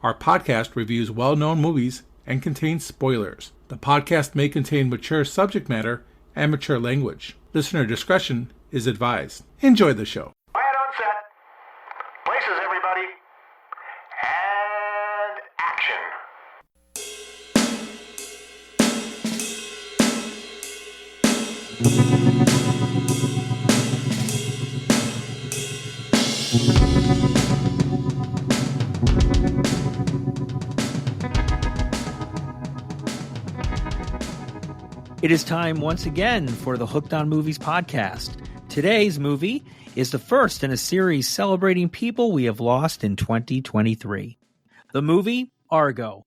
Our podcast reviews well-known movies and contains spoilers. The podcast may contain mature subject matter and mature language. Listener discretion is advised. Enjoy the show. Quiet on set. Places, everybody. And action. It is time once again for the Hooked on Movies podcast. Today's movie is the first in a series celebrating people we have lost in 2023. The movie, Argo.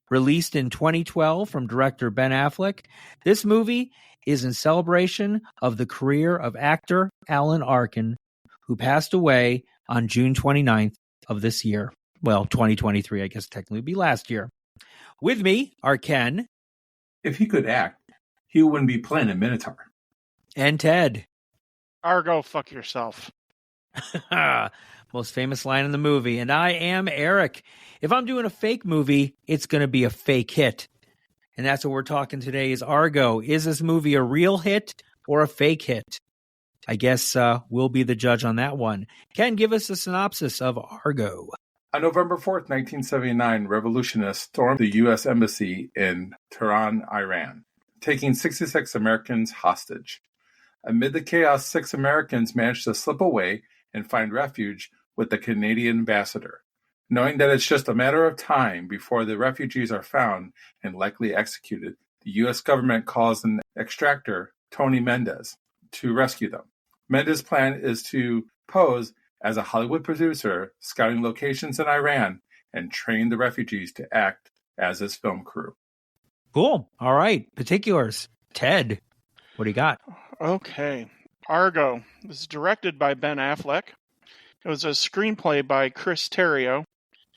Released in 2012 from director Ben Affleck, this movie is in celebration of the career of actor Alan Arkin, who passed away on June 29th of this year. Well, 2023, I guess technically would be last year. With me are Ken. If he could act, he wouldn't be playing a Minotaur. And Ted. Argo, fuck yourself. Most famous line in the movie. And I am Eric. If I'm doing a fake movie, it's going to be a fake hit. And that's what we're talking today is Argo. Is this movie a real hit or a fake hit? I guess we'll be the judge on that one. Ken, give us a synopsis of Argo. On November 4th, 1979, revolutionists stormed the U.S. Embassy in Tehran, Iran, taking 66 Americans hostage. Amid the chaos, 6 Americans managed to slip away and find refuge with the Canadian ambassador. Knowing that it's just a matter of time before the refugees are found and likely executed, the U.S. government calls an extractor, Tony Mendez, to rescue them. Mendez's plan is to pose as a Hollywood producer, scouting locations in Iran, and train the refugees to act as his film crew. Cool. All right. Particulars. Ted, what do you got? Okay. Argo was directed by Ben Affleck. It was a screenplay by Chris Terrio.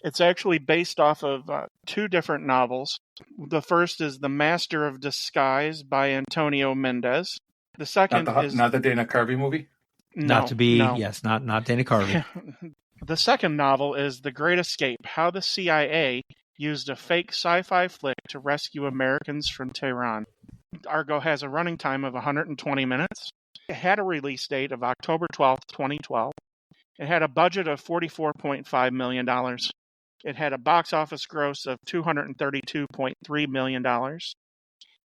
It's actually based off of 2 different novels. The first is The Master of Disguise by Antonio Mendez. The second is... Not the Dana Carvey movie? Not Dana Carvey. The second novel is The Great Escape, How the CIA used a fake sci-fi flick to rescue Americans from Tehran. Argo has a running time of 120 minutes. It had a release date of October 12th, 2012. It had a budget of $44.5 million. It had a box office gross of $232.3 million.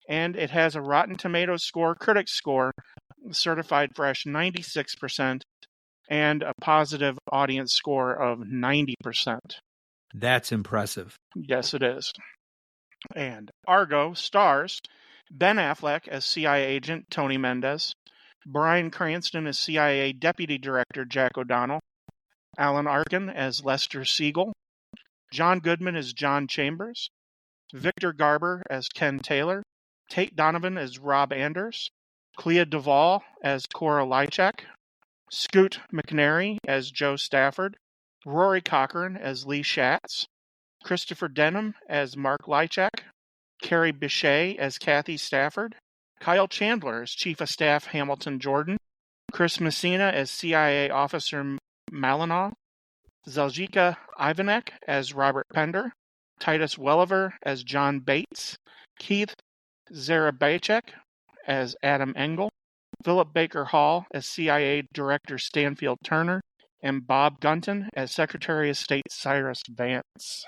And it has a Rotten Tomatoes score, critics score, certified fresh 96%, and a positive audience score of 90%. That's impressive. Yes, it is. And Argo stars Ben Affleck as CIA agent Tony Mendez, Bryan Cranston as CIA Deputy Director Jack O'Donnell, Alan Arkin as Lester Siegel, John Goodman as John Chambers, Victor Garber as Ken Taylor, Tate Donovan as Rob Anders, Clea Duvall as Cora Lychak, Scoot McNairy as Joe Stafford, Rory Cochrane as Lee Schatz, Christopher Denham as Mark Lychak, Carrie Bichet as Kathy Stafford, Kyle Chandler as Chief of Staff Hamilton Jordan, Chris Messina as CIA Officer Malinov, Zeljka Ivanek as Robert Pender, Titus Welliver as John Bates, Keith Zarabajek as Adam Engel, Philip Baker Hall as CIA Director Stanfield Turner, and Bob Gunton as Secretary of State Cyrus Vance.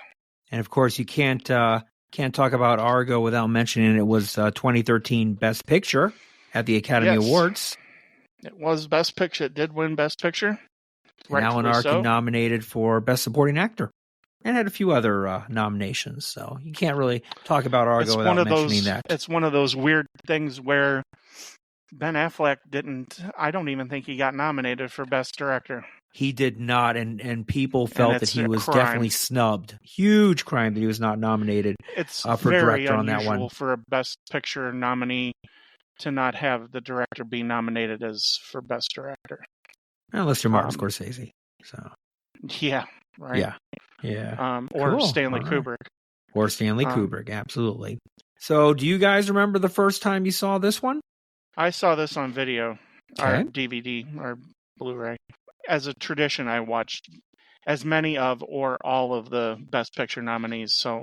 And of course, you can't talk about Argo without mentioning it was 2013 Best Picture at the Academy Awards. It was Best Picture. It did win Best Picture. And Alan Arkin nominated for Best Supporting Actor. And had a few other nominations. So you can't really talk about Argo without mentioning that. It's one of those weird things where Ben Affleck I don't even think he got nominated for Best Director. He did not, and people felt that he was definitely snubbed. Huge crime that he was not nominated for director on that one. It's very unusual for a Best Picture nominee to not have the director be nominated for Best Director. Unless you're Martin Scorsese. So. Yeah, right? Yeah. Or cool. Stanley Kubrick. Or Stanley Kubrick, absolutely. So do you guys remember the first time you saw this one? I saw this on video, or DVD, or Blu-ray. As a tradition, I watched as many of or all of the Best Picture nominees. So,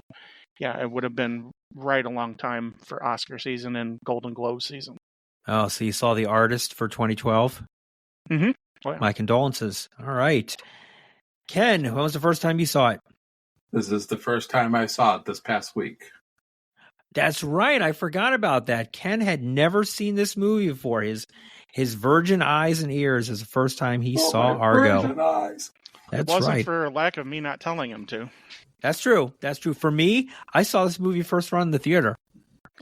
yeah, it would have been right a long time for Oscar season and Golden Globe season. Oh, so you saw The Artist for 2012? Mm-hmm. Oh, yeah. My condolences. All right. Ken, when was the first time you saw it? This is the first time I saw it this past week. That's right. I forgot about that. Ken had never seen this movie before. His virgin eyes and ears is the first time he saw my Argo. virgin eyes. That's it wasn't right. for lack of me not telling him to. That's true. That's true. For me, I saw this movie first run in the theater.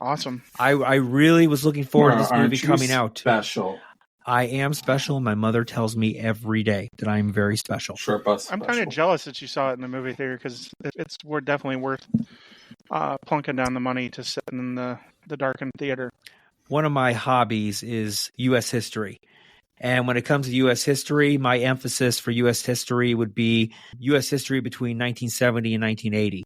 Awesome. I really was looking forward to this Aren't movie you coming out. Special. I am special. My mother tells me every day that I am very special. Sure, bus. I'm kind of jealous that you saw it in the movie theater because we're definitely worth plunking down the money to sit in the darkened theater. One of my hobbies is U.S. history. And when it comes to U.S. history, my emphasis for U.S. history would be U.S. history between 1970 and 1980.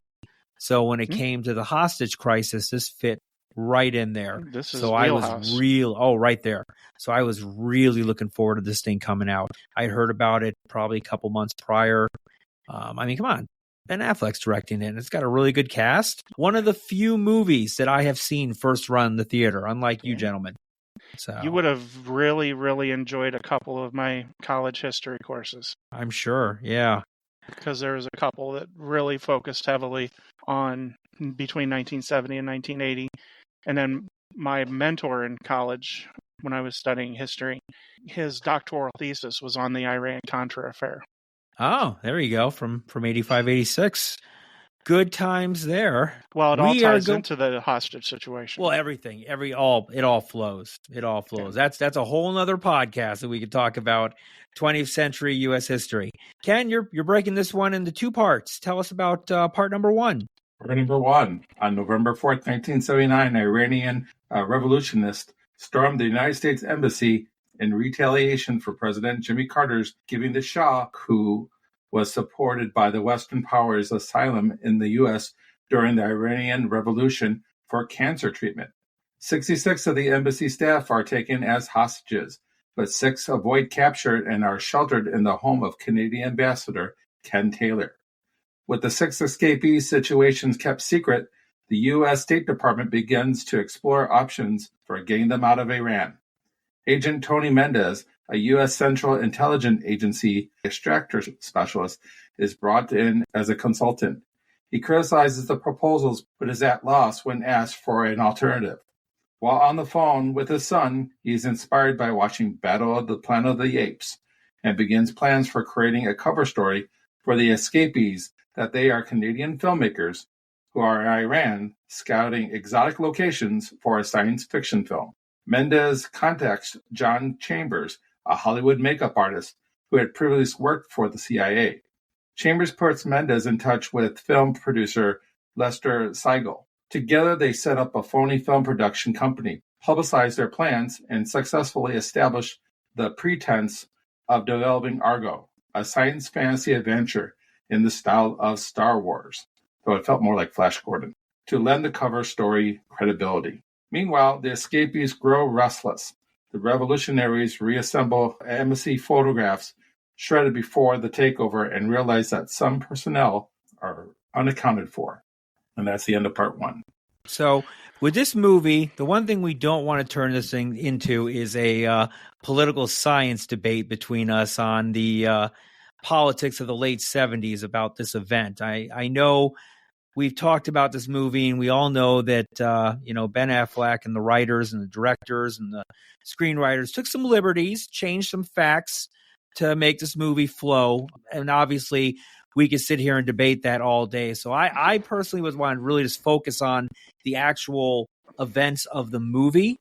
So when it came to the hostage crisis, this fit right in there. This is so wheelhouse. Right there. So I was really looking forward to this thing coming out. I heard about it probably a couple months prior. I mean, come on. Ben Affleck's directing it, and it's got a really good cast. One of the few movies that I have seen first run in the theater, unlike you gentlemen. So You would have really, really enjoyed a couple of my college history courses. I'm sure, yeah. Because there was a couple that really focused heavily on between 1970 and 1980. And then my mentor in college, when I was studying history, his doctoral thesis was on the Iran-Contra affair. Oh, there you go, from 85, 86. Good times there. Well, it all ties into the hostage situation. Well, everything, it all flows. It all flows. Yeah. That's a whole nother podcast that we could talk about 20th century U.S. history. Ken, you're breaking this one into two parts. Tell us about part number one. Part number one. On November 4th, 1979, Iranian revolutionists stormed the United States Embassy in retaliation for President Jimmy Carter's giving the Shah, who was supported by the Western powers, asylum in the U.S. during the Iranian Revolution for cancer treatment. 66 of the embassy staff are taken as hostages, but 6 avoid capture and are sheltered in the home of Canadian Ambassador Ken Taylor. With the 6 escapees' situations kept secret, the U.S. State Department begins to explore options for getting them out of Iran. Agent Tony Mendez, a U.S. Central Intelligence Agency extractor specialist, is brought in as a consultant. He criticizes the proposals but is at loss when asked for an alternative. While on the phone with his son, he is inspired by watching Battle of the Planet of the Apes and begins plans for creating a cover story for the escapees that they are Canadian filmmakers who are in Iran scouting exotic locations for a science fiction film. Mendez contacts John Chambers, a Hollywood makeup artist who had previously worked for the CIA. Chambers puts Mendez in touch with film producer Lester Seigel. Together, they set up a phony film production company, publicize their plans, and successfully establish the pretense of developing Argo, a science fantasy adventure in the style of Star Wars, though it felt more like Flash Gordon, to lend the cover story credibility. Meanwhile, the escapees grow restless. The revolutionaries reassemble embassy photographs shredded before the takeover and realize that some personnel are unaccounted for. And that's the end of part one. So with this movie, the one thing we don't want to turn this thing into is a political science debate between us on the politics of the late 70s about this event. I know we've talked about this movie, and we all know that Ben Affleck and the writers and the directors and the screenwriters took some liberties, changed some facts to make this movie flow. And obviously, we could sit here and debate that all day. So I personally was wanting to really just focus on the actual events of the movie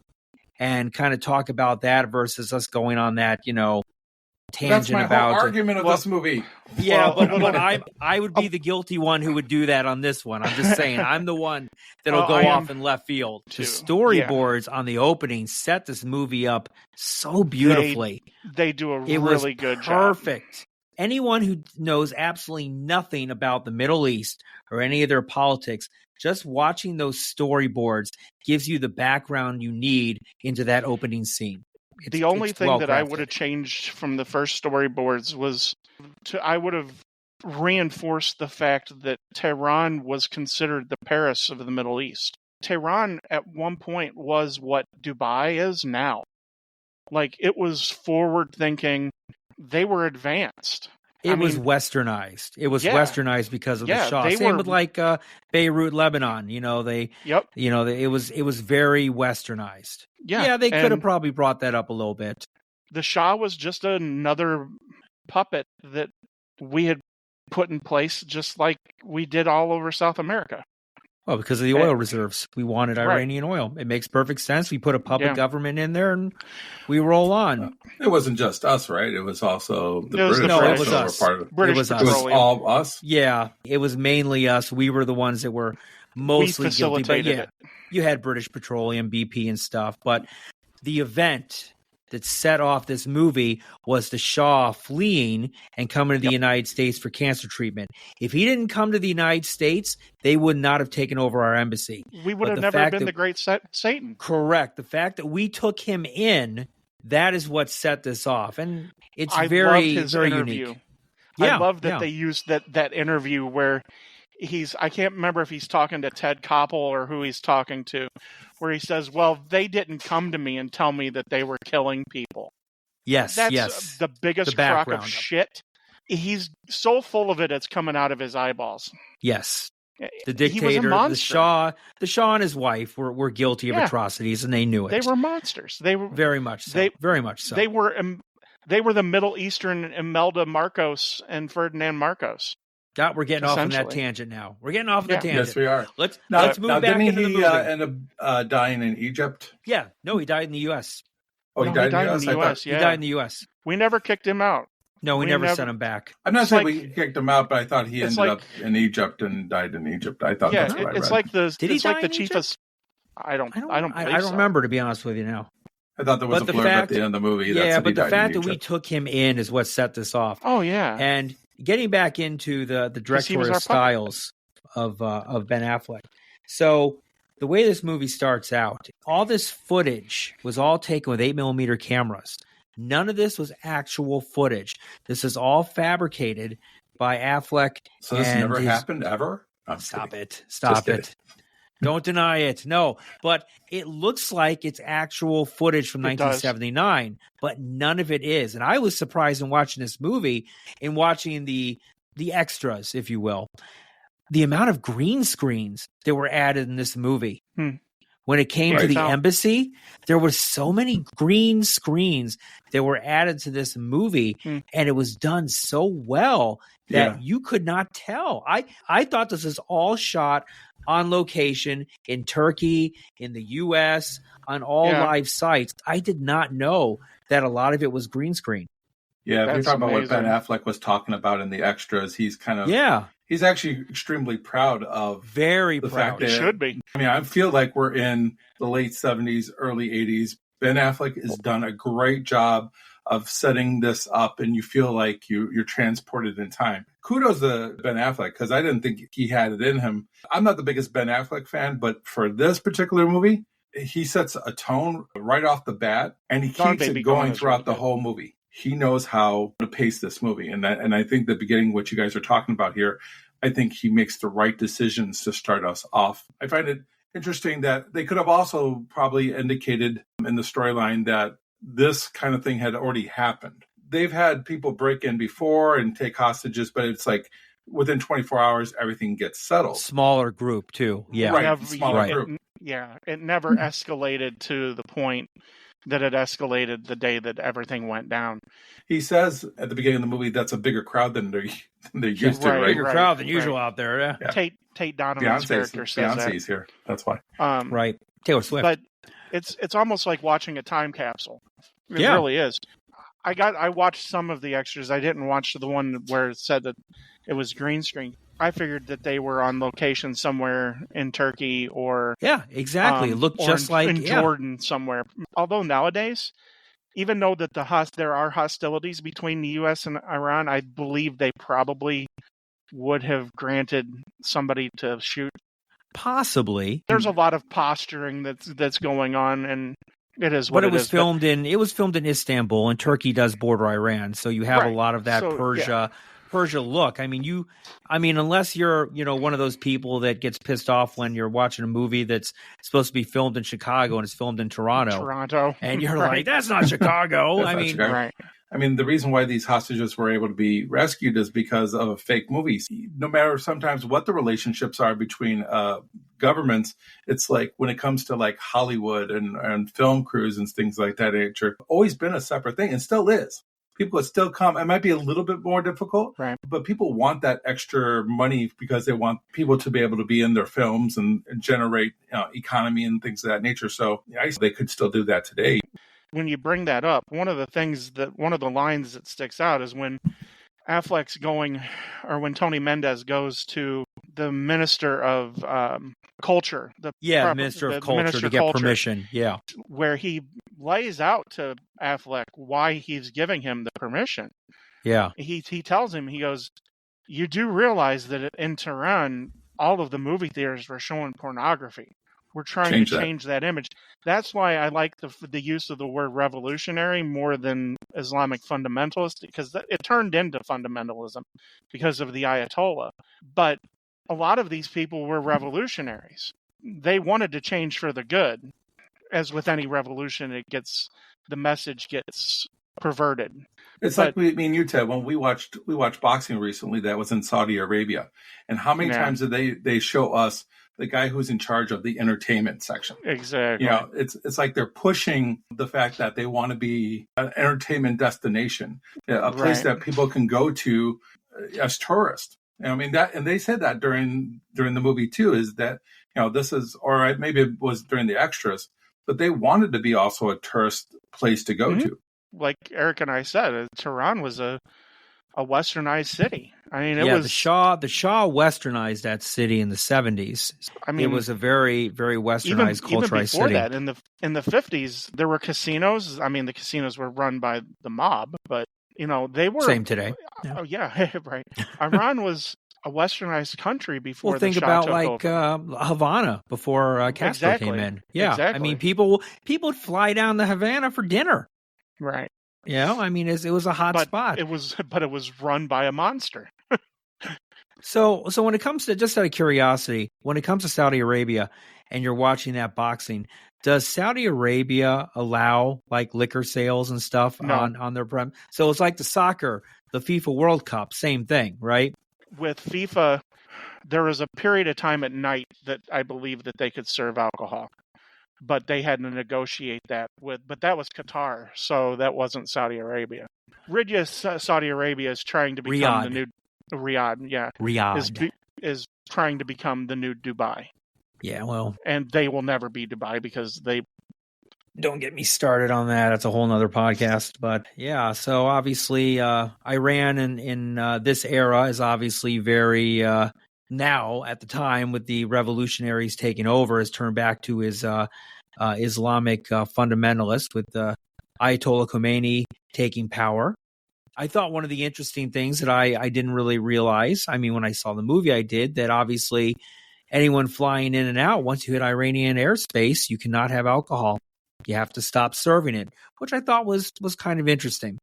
and kind of talk about that versus us going on that, tangent That's my about whole argument of this movie. Yeah, but I would be the guilty one who would do that on this one. I'm just saying, I'm the one that'll go off in left field. Too. The storyboards on the opening set this movie up so beautifully. They do a it really was good job. Perfect. Anyone who knows absolutely nothing about the Middle East or any of their politics, just watching those storyboards gives you the background you need into that opening scene. The only thing that I would have changed from the first storyboards was I would have reinforced the fact that Tehran was considered the Paris of the Middle East. Tehran at one point was what Dubai is now. Like, it was forward thinking. They were advanced. It was westernized. It was westernized because of the Shah. Same with like Beirut, Lebanon. You know, it was very westernized. Yeah, they could have probably brought that up a little bit. The Shah was just another puppet that we had put in place, just like we did all over South America. Well, because of the oil reserves. We wanted Iranian oil. It makes perfect sense. We put a puppet government in there and we roll on. It wasn't just us, right? It was also the British. No, it was us. Part of it. British it was us. It was all us? Yeah, it was mainly us. We were the ones that were mostly guilty. But it. You had British Petroleum, BP and stuff. But the event that set off this movie was the Shah fleeing and coming to the United States for cancer treatment. If he didn't come to the United States, they would not have taken over our embassy. We would have never been the great Satan. Correct. The fact that we took him in, that is what set this off. And it's I very, loved his very interview. unique. I love that they used that interview where I can't remember if he's talking to Ted Koppel or who he's talking to, where he says, well, they didn't come to me and tell me that they were killing people. Yes, That's the biggest crock of shit. He's so full of it, it's coming out of his eyeballs. Yes. The dictator, he was a monster. the Shah and his wife were guilty of atrocities, and they knew it. They were monsters. They were very much so. Very much so. They were the Middle Eastern Imelda Marcos and Ferdinand Marcos. God, we're getting off on that tangent now. We're getting off the tangent. Yes, we are. Let's move back into the movie. End up dying in Egypt? Yeah. No, he died in the U.S. Oh, he died in the U.S.? He died in the U.S. We never kicked him out. No, we never sent him back. I'm not saying we kicked him out, but I thought he ended up in Egypt and died in Egypt. I thought that's what I read. It's like the Did he die in chief Egypt? I don't remember, to be honest with you now. I thought there was a blurb at the end of the movie. But the fact that we took him in is what set this off. Oh, yeah. And getting back into the directorial styles of Ben Affleck. So the way this movie starts out, all this footage was all taken with 8mm cameras. None of this was actual footage. This is all fabricated by Affleck. So this never happened ever? Stop it. Don't deny it. No, but it looks like it's actual footage from 1979, but none of it is. And I was surprised in watching this movie and watching the extras, if you will, the amount of green screens that were added in this movie. When it came to the embassy, there were so many green screens that were added to this movie, and it was done so well that you could not tell. I thought this was all shot on location in Turkey, in the U.S., on all live sites. I did not know that a lot of it was green screen. Yeah, if you're talking about what Ben Affleck was talking about in the extras, he's kind of he's actually extremely proud of the fact that he should be. I mean, I feel like we're in the late 70s, early 80s. Ben Affleck has done a great job of setting this up, and you feel like you're transported in time. Kudos to Ben Affleck, because I didn't think he had it in him. I'm not the biggest Ben Affleck fan, but for this particular movie, he sets a tone right off the bat, and he keeps it going throughout the whole movie. He knows how to pace this movie. And I think the beginning, what you guys are talking about here, I think he makes the right decisions to start us off. I find it interesting that they could have also probably indicated in the storyline that this kind of thing had already happened. They've had people break in before and take hostages, but it's like within 24 hours, everything gets settled. Smaller group, too. Yeah. Right. Smaller group. It never escalated to the point that it escalated the day that everything went down. He says at the beginning of the movie that's a bigger crowd than they're used to, right? Bigger crowd than usual out there, yeah. Tate Donovan's character says that. Beyonce's here, that's why. Right. Taylor Swift. But it's almost like watching a time capsule. It really is. I watched some of the extras. I didn't watch the one where it said that it was green screen. I figured that they were on location somewhere in Turkey or exactly. It looked just like in Jordan somewhere. Although nowadays, even though that there are hostilities between the U.S. and Iran, I believe they probably would have granted somebody to shoot. Possibly. There's a lot of posturing that's going on, and it is what it is. It was filmed in Istanbul, and Turkey does border Iran, so you have a lot of that Persia look. I mean, unless you're, one of those people that gets pissed off when you're watching a movie that's supposed to be filmed in Chicago and it's filmed in Toronto. And you're right. like, that's not Chicago. That's not Chicago. Right. I mean, the reason why these hostages were able to be rescued is because of fake movies. No matter sometimes what the relationships are between governments, it's like when it comes to like Hollywood and film crews and things like that nature, always been a separate thing and still is. People still come. It might be a little bit more difficult, right, but people want that extra money because they want people to be able to be in their films and generate economy and things of that nature. So they could still do that today. When you bring that up, one of the lines that sticks out is when Affleck's when Tony Mendez goes to the Minister of Culture. The Minister of Culture to get permission. Yeah. Where he lays out to Affleck why he's giving him the permission. Yeah. He tells him, he goes, you do realize that in Tehran, all of the movie theaters were showing pornography. We're trying to change that image. That's why I like the use of the word revolutionary more than Islamic fundamentalist, because it turned into fundamentalism because of the Ayatollah. But a lot of these people were revolutionaries. They wanted to change for the good. As with any revolution, the message gets perverted. It's like me and you, Ted, when we watched boxing recently that was in Saudi Arabia. And how many times did they show us the guy who's in charge of the entertainment section? Exactly. It's like they're pushing the fact that they want to be an entertainment destination, a place that people can go to as tourists. I mean and they said that during the movie too, is that this is, or maybe it was during the extras, but they wanted to be also a tourist place to go to. Like Eric and I said, Tehran was a westernized city. I mean, it was the Shah westernized that city in the 70s. I mean, it was a very, very westernized, culturalized city. Even before that, in the 50s, there were casinos. I mean, the casinos were run by the mob, but they were same today. Yeah. Oh yeah, right. Iran was a westernized country before. Well, think the Shah about took like Havana before Castro came in. Yeah, exactly. I mean, people would fly down to Havana for dinner. Right. I mean, it was a hot spot. It was run by a monster. So when it comes to, just out of curiosity, when it comes to Saudi Arabia and you're watching that boxing, does Saudi Arabia allow like liquor sales and stuff on their prem? So it's like the soccer, the FIFA World Cup, same thing, right? With FIFA, there was a period of time at night that I believe that they could serve alcohol, but they had to negotiate that but that was Qatar, so that wasn't Saudi Arabia. Saudi Arabia is trying to become the new Riyadh. Yeah, Riyadh is trying to become the new Dubai. Yeah, well, and they will never be Dubai because they. Don't get me started on that. It's a whole nother podcast. But yeah, so obviously Iran in this era is obviously very now at the time with the revolutionaries taking over has turned back to his Islamic fundamentalist with Ayatollah Khomeini taking power. I thought one of the interesting things that I didn't really realize, I mean, when I saw the movie, I did, that obviously anyone flying in and out, once you hit Iranian airspace, you cannot have alcohol. You have to stop serving it, which I thought was kind of interesting.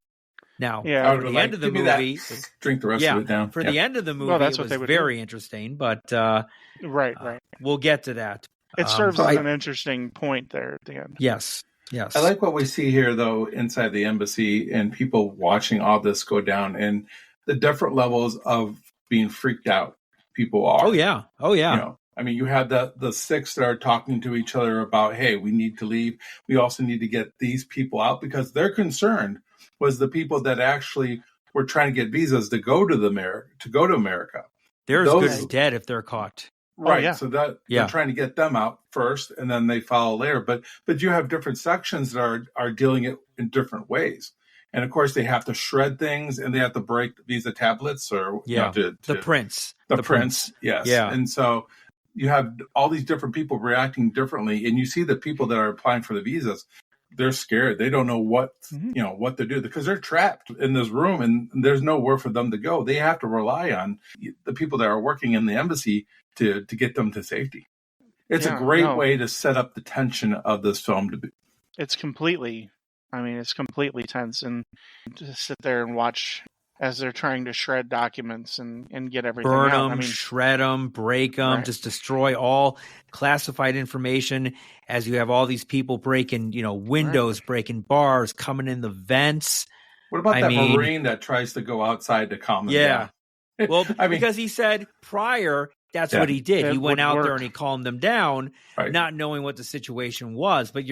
Now, for the end of the movie, drink the rest of it down. For the end of the movie, it was very interesting, but right. We'll get to that. It serves as an interesting point there at the end. Yes. I like what we see here, though, inside the embassy and people watching all this go down and the different levels of being freaked out people are. Oh, yeah. I mean, you have the six that are talking to each other about, hey, we need to leave. We also need to get these people out because their concern was the people that actually were trying to get visas to go to America. They're as good as dead if they're caught. Right. Oh, yeah. So they're trying to get them out first and then they follow later. But you have different sections that are dealing it in different ways. And of course they have to shred things and they have to break visa tablets or the prints. The prints. Yes. Yeah. And so you have all these different people reacting differently. And you see the people that are applying for the visas, they're scared. They don't know what to do because they're trapped in this room and there's nowhere for them to go. They have to rely on the people that are working in the embassy to get them to safety. It's a great way to set up the tension of this film to be. It's completely tense, and to sit there and watch as they're trying to shred documents and get everything Burn out. them, I mean, shred them, break them, Right. just destroy all classified information as you have all these people breaking, windows, breaking bars, coming in the vents. What about I that mean- Marine that tries to go outside to calm them Yeah. down? Well, I mean, because he said prior, that's Yeah. what he did. That He went would out there work. and he calmed them down, right. not knowing what the situation was. But it's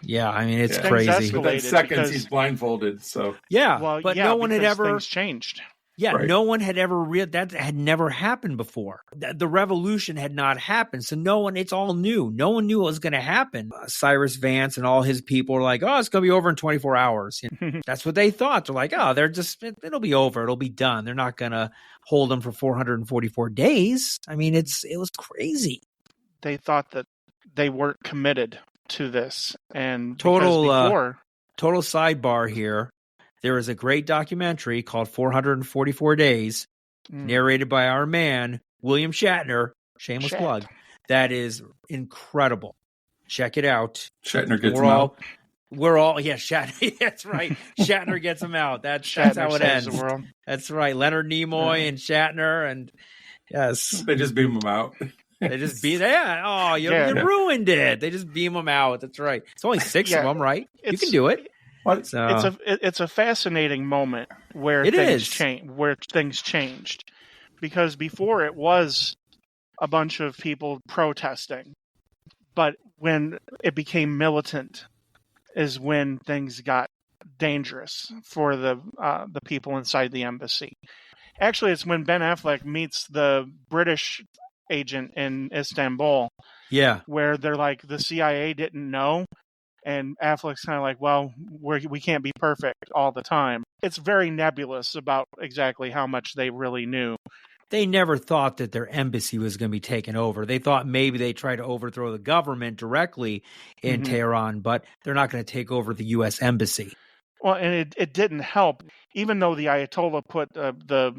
Yeah. crazy. Within escalated seconds, because- he's blindfolded. So Yeah, well, but yeah, no one had because ever. things changed. Yeah, Right. no one had ever that had never happened before. The revolution had not happened, so no one. It's all new. No one knew what was going to happen. Cyrus Vance and all his people were like, "Oh, it's going to be over in 24 hours." That's what they thought. They're like, "Oh, it'll be over. It'll be done. They're not going to hold them for 444 days." I mean, it was crazy. They thought that they weren't committed to this, and Total, because before, Total sidebar here. There is a great documentary called 444 Days, narrated by our man, William Shatner, shameless Shat. plug, that is incredible. Check it out. Shatner gets We're him all, out. Shatner, that's right. Shatner gets him out. That's how Shatner it saves ends. the world. That's right. Leonard Nimoy and Shatner, and yes, They just beam him out. they just beat that. Oh, you ruined it. They just beam them out. That's right. It's only 6 of Yeah. them, right? You It's- can do it. What? So, It's a fascinating moment where It things is. things changed, because before it was a bunch of people protesting, but when it became militant is when things got dangerous for the people inside the embassy. Actually, it's when Ben Affleck meets the British agent in Istanbul, yeah. where they're like, the CIA didn't know. And Affleck's kind of like, well, we can't be perfect all the time. It's very nebulous about exactly how much they really knew. They never thought that their embassy was going to be taken over. They thought maybe they tried to overthrow the government directly in Tehran, but they're not going to take over the U.S. embassy. Well, and it didn't help, even though the Ayatollah put the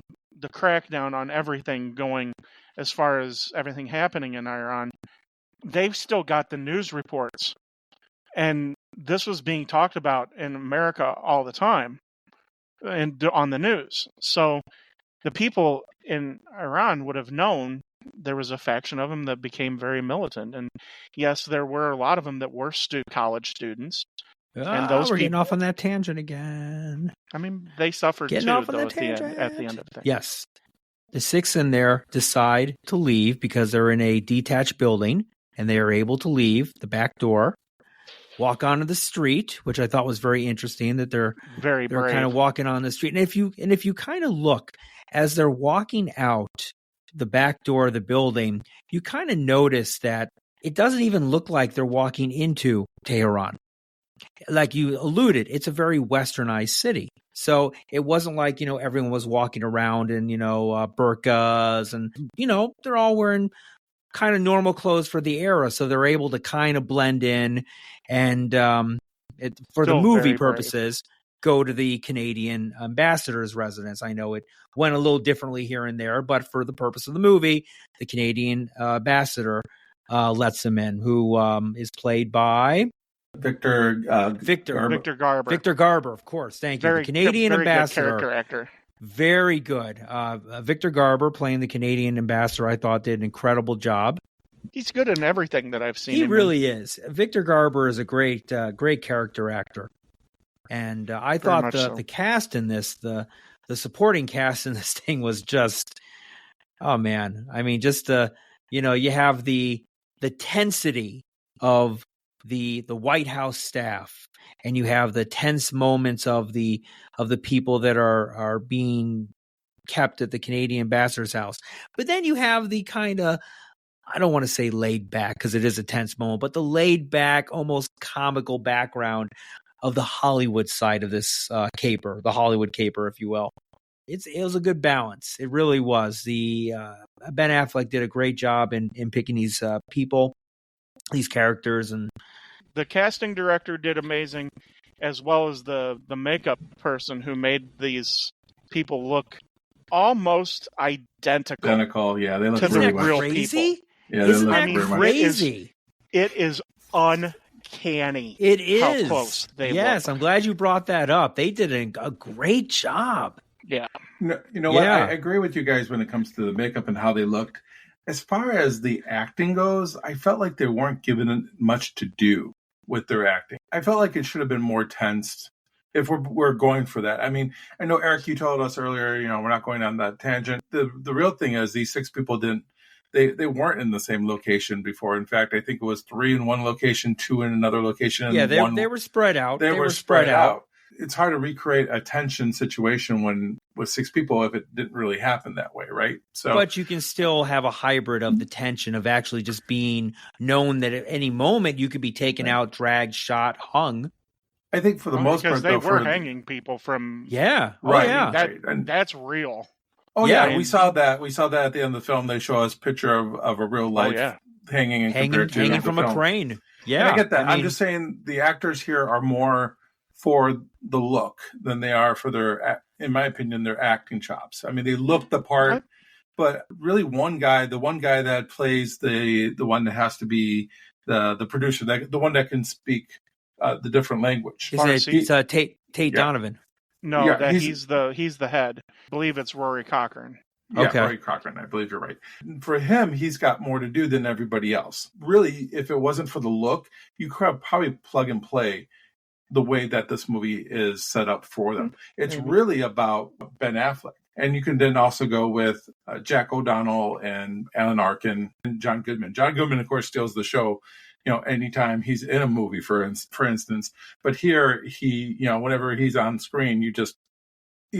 crackdown on everything going as far as everything happening in Iran. They've still got the news reports. And this was being talked about in America all the time and on the news. So the people in Iran would have known there was a faction of them that became very militant. And yes, there were a lot of them that were college students. And those we're getting people- off on that tangent again. I mean, they suffered Getting too, off on though, the at the end of things. Yes. The 6 in there decide to leave because they're in a detached building and they are able to leave the back door, walk onto the street, which I thought was very interesting that they're Very brave. kind of walking on the street. And if you kind of look as they're walking out the back door of the building, you kind of notice that it doesn't even look like they're walking into Tehran. Like you alluded, it's a very westernized city. So it wasn't like, everyone was walking around in, burqas and, they're all wearing kind of normal clothes for the era. So they're able to kind of blend in and for the Still movie very brave. purposes, go to the Canadian ambassador's residence. I know it went a little differently here and there, but for the purpose of the movie, the Canadian ambassador lets them in, who is played by Victor Garber. Victor Garber. Victor Garber, of course. Thank you. Very, The Canadian very ambassador. good character actor. Very good. Victor Garber playing the Canadian ambassador, I thought did an incredible job. He's good in everything that I've seen. He him really is. Victor Garber is a great character actor. And I thought much the, so. the cast in this, the supporting cast in this thing was just, oh man. I mean, just you have the tensity of the White House staff, and you have the tense moments of the people that are being kept at the Canadian ambassador's house. But then you have the kind of, I don't want to say laid back because it is a tense moment, but the laid back, almost comical background of the Hollywood side of this caper, the Hollywood caper, if you will. It was a good balance. It really was. The Ben Affleck did a great job in picking these people, these characters, and The casting director did amazing, as well as the makeup person who made these people look almost identical. Identical, yeah, they look To the really isn't that well. real crazy? Yeah, they Isn't look that very much. crazy? It is uncanny. uncanny. It is. How close they yes, look. I'm glad you brought that up. They did a great job. Yeah. You know what? I agree with you guys when it comes to the makeup and how they looked. As far as the acting goes, I felt like they weren't given much to do with their acting. I felt like it should have been more tensed if we're going for that. I mean, I know, Eric, you told us earlier, we're not going on that tangent. The real thing is these 6 people they weren't in the same location before. In fact, I think it was 3 in one location, 2 in another location. Yeah, they were spread out. They were spread out. It's hard to recreate a tension situation with 6 people if it didn't really happen that way, right? So, but you can still have a hybrid of the tension of actually just being known that at any moment you could be taken out, dragged, shot, hung. I think for the most part, because they were hanging people from. Yeah, right. That's real. Oh yeah, we saw that. We saw that at the end of the film. They show us a picture of a real life hanging from a crane. Yeah, and I get that. I'm just saying the actors here are more for the look than they are for their, in my opinion, their acting chops. I mean, they look the part, but really the one guy that plays the one that has to be the producer, the one that can speak the different language. It's Tate Donovan. No, he's the head. I believe it's Rory Cochrane. Yeah, okay. Rory Cochrane, I believe you're right. For him, he's got more to do than everybody else. Really, if it wasn't for the look, you could probably plug and play the way that this movie is set up for them. It's really about Ben Affleck. And you can then also go with Jack O'Donnell and Alan Arkin and John Goodman. John Goodman, of course, steals the show, anytime he's in a movie, for instance. But here, he, whenever he's on screen, you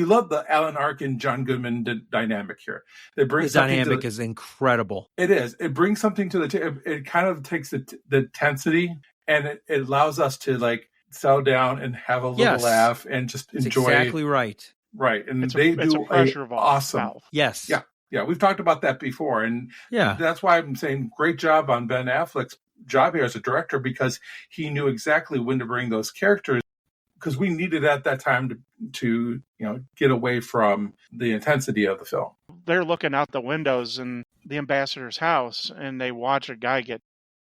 love the Alan Arkin, John Goodman dynamic here. The dynamic is incredible. It is. It brings something to the table. It kind of takes the tensity and it allows us to settle down and have a little laugh and just enjoy. Exactly right. Right. And they do awesome. Valve. Yes. Yeah. Yeah. We've talked about that before. And that's why I'm saying great job on Ben Affleck's job here as a director, because he knew exactly when to bring those characters, because we needed at that time to get away from the intensity of the film. They're looking out the windows in the ambassador's house and they watch a guy get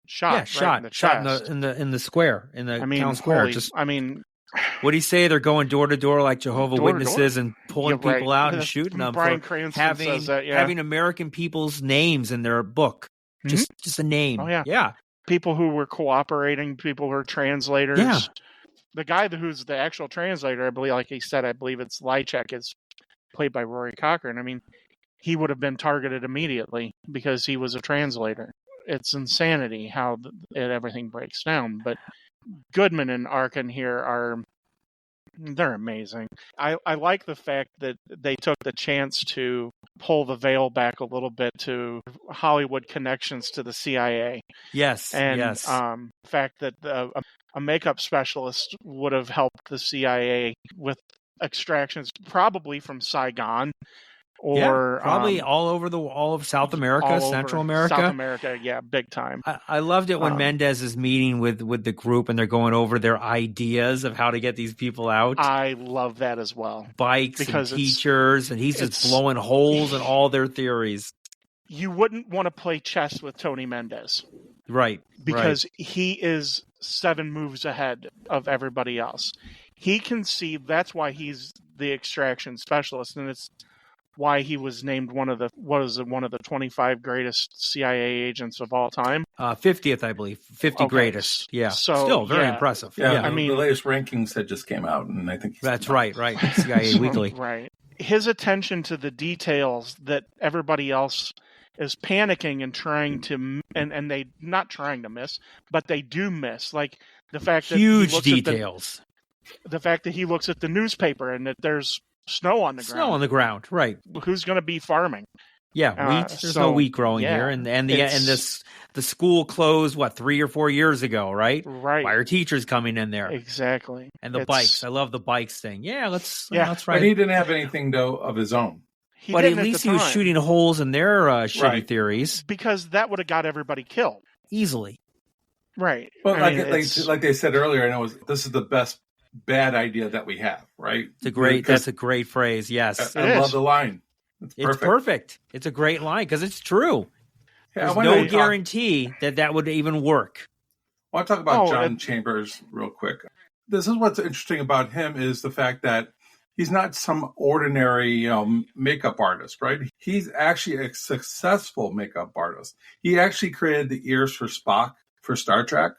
shot in the chest. in the square, in the town square. What do you say? They're going door to door like Jehovah's Witnesses and pulling people out and shooting them Bryan for Cranston says that, having American people's names in their book. Just a name. Oh, yeah. Yeah. People who were cooperating, people who were translators. Yeah. The guy who's the actual translator, I believe it's Lychek, is played by Rory Cochrane. I mean, he would have been targeted immediately because he was a translator. It's insanity how everything breaks down. But Goodman and Arkin here they're amazing. I like the fact that they took the chance to pull the veil back a little bit to Hollywood connections to the CIA. Yes. And the fact that a makeup specialist would have helped the CIA with extractions, probably from Saigon. Or probably all of South America, Central America. South America, yeah, big time. I loved it when Mendez is meeting with the group and they're going over their ideas of how to get these people out. I love that as well. Bikes and teachers, and he's just blowing holes in all their theories. You wouldn't want to play chess with Tony Mendez. Right. Because he is 7 moves ahead of everybody else. He can see, that's why he's the extraction specialist, and it's why he was named one of the 25 greatest CIA agents of all time. 50th, I believe. 50 greatest. Yeah. So, still very impressive. Yeah. I mean, the latest rankings had just came out, and I think that's right. CIA Weekly. Right. His attention to the details that everybody else is panicking and trying to, and they not trying to miss, but they do miss. Like the fact that huge details. The fact that he looks at the newspaper and that there's snow on the ground. Snow on the ground, right. Who's going to be farming? Yeah, wheat. There's no wheat growing here. And the school closed, 3 or 4 years ago, right? Right. Why are teachers coming in there? Exactly. And the bikes. I love the bikes thing. Yeah, let's right. But he didn't have anything, though, of his own. But at least he was shooting holes in their shitty theories. Because that would have got everybody killed. Easily. Right. Well, like they said earlier, this is the best bad idea that we have, right? That's a great phrase. Yes. I love the line. It's perfect. It's a great line because it's true. There's no guarantee that would even work. I want to talk about John Chambers real quick. This is what's interesting about him is the fact that he's not some ordinary, makeup artist, right? He's actually a successful makeup artist. He actually created the ears for Spock for Star Trek,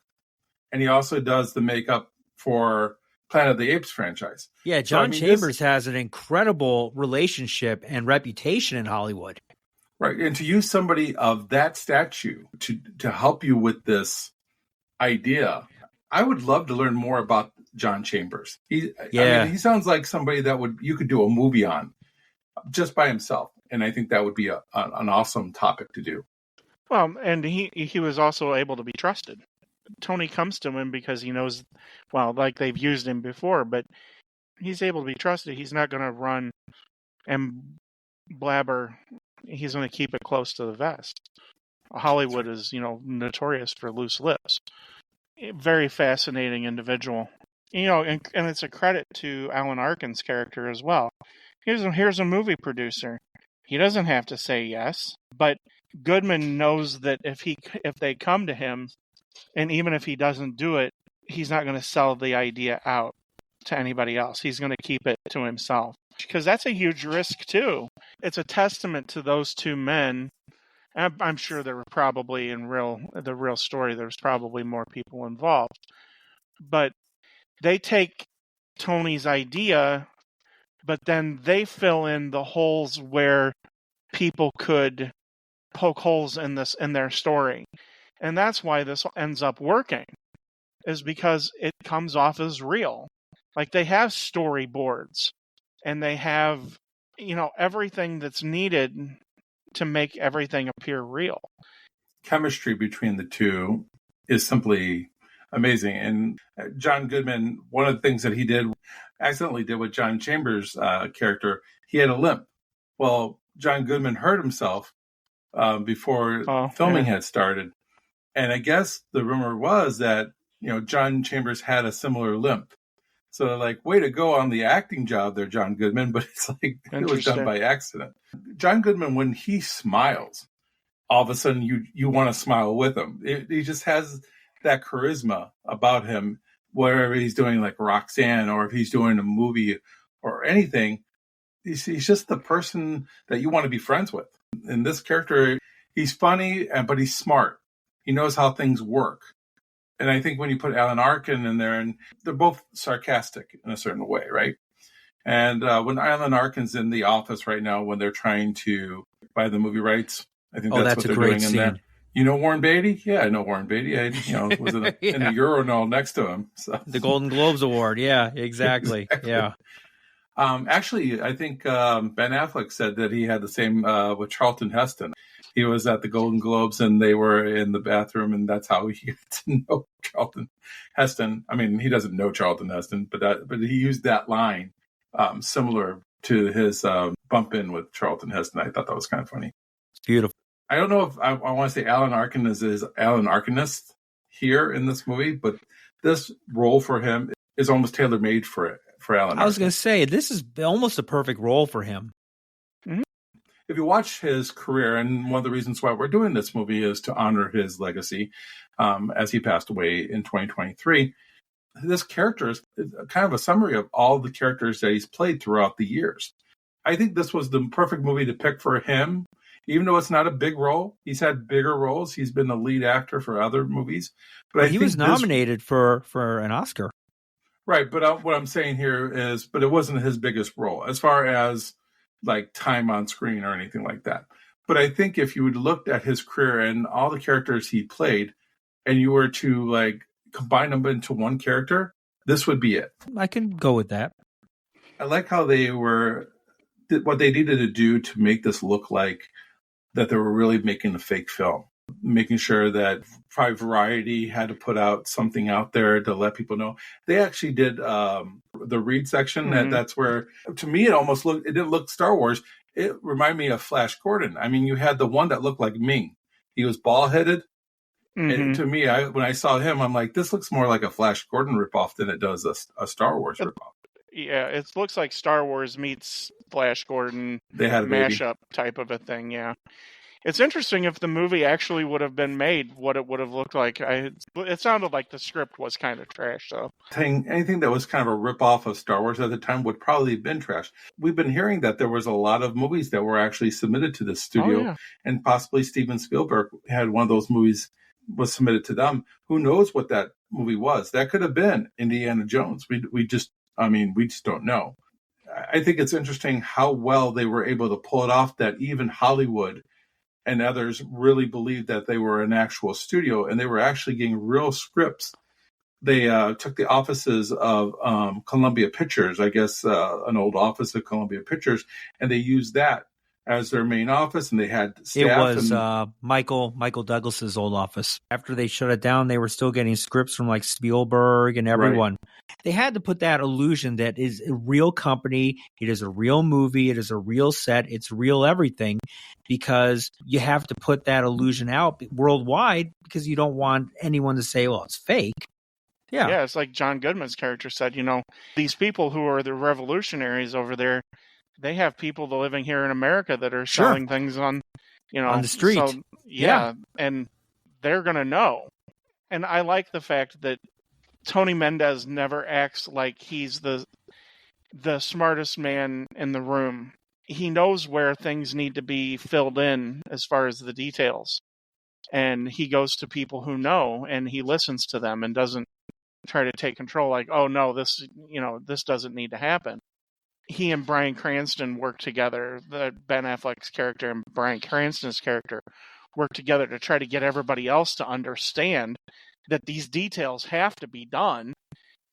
and he also does the makeup for Planet of the Apes franchise. Yeah, John Chambers has an incredible relationship and reputation in Hollywood. Right, and to use somebody of that stature to help you with this idea, I would love to learn more about John Chambers. He sounds like somebody that you could do a movie on just by himself, and I think that would be an awesome topic to do. Well, and he was also able to be trusted. Tony comes to him because he knows, like they've used him before, but he's able to be trusted. He's not going to run and blabber. He's going to keep it close to the vest. Hollywood is, notorious for loose lips. Very fascinating individual. And it's a credit to Alan Arkin's character as well. Here's a movie producer. He doesn't have to say yes, but Goodman knows that if they come to him, and even if he doesn't do it, he's not going to sell the idea out to anybody else. He's going to keep it to himself, because that's a huge risk too. It's a testament to those two men. I'm sure there were probably the real story, there's probably more people involved, but they take Tony's idea, but then they fill in the holes where people could poke holes in their story. And that's why this ends up working, is because it comes off as real. Like, they have storyboards and they have, everything that's needed to make everything appear real. Chemistry between the two is simply amazing. And John Goodman, one of the things that he accidentally did with John Chambers' character, he had a limp. Well, John Goodman hurt himself before filming had started. And I guess the rumor was that, John Chambers had a similar limp. So they're like, way to go on the acting job there, John Goodman. But it's like, it was done by accident. John Goodman, when he smiles, all of a sudden you want to smile with him. He just has that charisma about him, wherever he's doing like Roxanne, or if he's doing a movie or anything. He's just the person that you want to be friends with. In this character, he's funny, but he's smart. He knows how things work. And I think when you put Alan Arkin in there, and they're both sarcastic in a certain way, right? And when Alan Arkin's in the office right now, when they're trying to buy the movie rights, I think that's what they're doing in there. You know Warren Beatty? Yeah, I know Warren Beatty. I was in the urinal next to him. So. The Golden Globes Award. Yeah, exactly. Yeah. Actually, I think Ben Affleck said that he had the same with Charlton Heston. He was at the Golden Globes and they were in the bathroom, and that's how he got to know Charlton Heston. I mean, he doesn't know Charlton Heston, but he used that line similar to his bump in with Charlton Heston. I thought that was kind of funny. It's beautiful. I don't know if I want to say Alan Arkin is Alan Arkinist here in this movie, but this role for him is almost tailor-made for Alan Arkin. I was going to say, this is almost a perfect role for him. Mm-hmm. If you watch his career, and one of the reasons why we're doing this movie is to honor his legacy as he passed away in 2023, this character is kind of a summary of all the characters that he's played throughout the years. I think this was the perfect movie to pick for him. Even though it's not a big role, he's had bigger roles. He's been the lead actor for other movies. But he was nominated for an Oscar. Right, but what I'm saying here is, but it wasn't his biggest role as far as like time on screen or anything like that. But I think if you would looked at his career and all the characters he played, and you were to like combine them into one character, this would be it. I can go with that. I like how what they needed to do to make this look like that they were really making a fake film, making sure that probably Variety had to put out something out there to let people know. They actually did the read section. Mm-hmm. That's where, to me, it didn't look Star Wars. It reminded me of Flash Gordon. I mean, you had the one that looked like Ming. He was bald-headed. Mm-hmm. And to me, when I saw him, I'm like, this looks more like a Flash Gordon ripoff than it does a Star Wars ripoff. Yeah, it looks like Star Wars meets Flash Gordon they had a mashup type of a thing, yeah. It's interesting if the movie actually would have been made, what it would have looked like. It sounded like the script was kind of trash, though. Anything that was kind of a ripoff of Star Wars at the time would probably have been trash. We've been hearing that there was a lot of movies that were actually submitted to the studio, and possibly Steven Spielberg had one of those movies was submitted to them. Who knows what that movie was? That could have been Indiana Jones. We just don't know. I think it's interesting how well they were able to pull it off, that even Hollywood and others really believed that they were an actual studio, and they were actually getting real scripts. They took the offices of Columbia Pictures, I guess an old office of Columbia Pictures, and they used that as their main office, and they had staff. It was Michael Douglas's old office. After they shut it down, they were still getting scripts from like Spielberg and everyone. Right. They had to put that illusion that is a real company, it is a real movie, it is a real set, it's real everything, because you have to put that illusion out worldwide because you don't want anyone to say, well, it's fake. Yeah, it's like John Goodman's character said, these people who are the revolutionaries over there, they have people living here in America that are selling things on, on the street. So, and they're going to know. And I like the fact that Tony Mendez never acts like he's the smartest man in the room. He knows where things need to be filled in as far as the details. And he goes to people who know, and he listens to them and doesn't try to take control like, oh no, this doesn't need to happen. He and Bryan Cranston work together. Ben Affleck's character and Bryan Cranston's character work together to try to get everybody else to understand that these details have to be done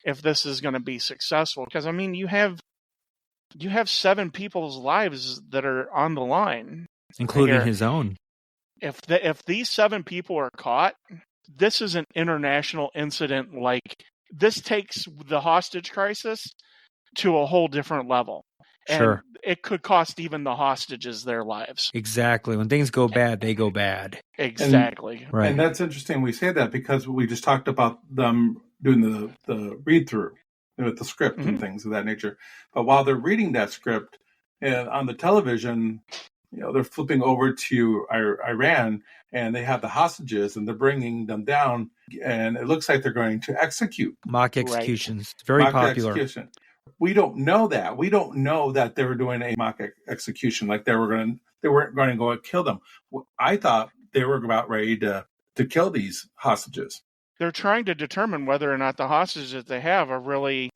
if this is going to be successful. Because you have 7 people's lives that are on the line, including his own. If these 7 people are caught, this is an international incident. Like, this takes the hostage crisis to a whole different level. And it could cost even the hostages their lives. Exactly. When things go bad, they go bad. Exactly. Right. And that's interesting we say that, because we just talked about them doing the read-through with the script and things of that nature. But while they're reading that script on the television, they're flipping over to Iran, and they have the hostages, and they're bringing them down, and it looks like there going to execute. Mock executions. Right. Very popular. Execution. We don't know that. We don't know that they were doing a mock execution, like they weren't going to go and kill them. I thought they were about ready to kill these hostages. They're trying to determine whether or not the hostages that they have are really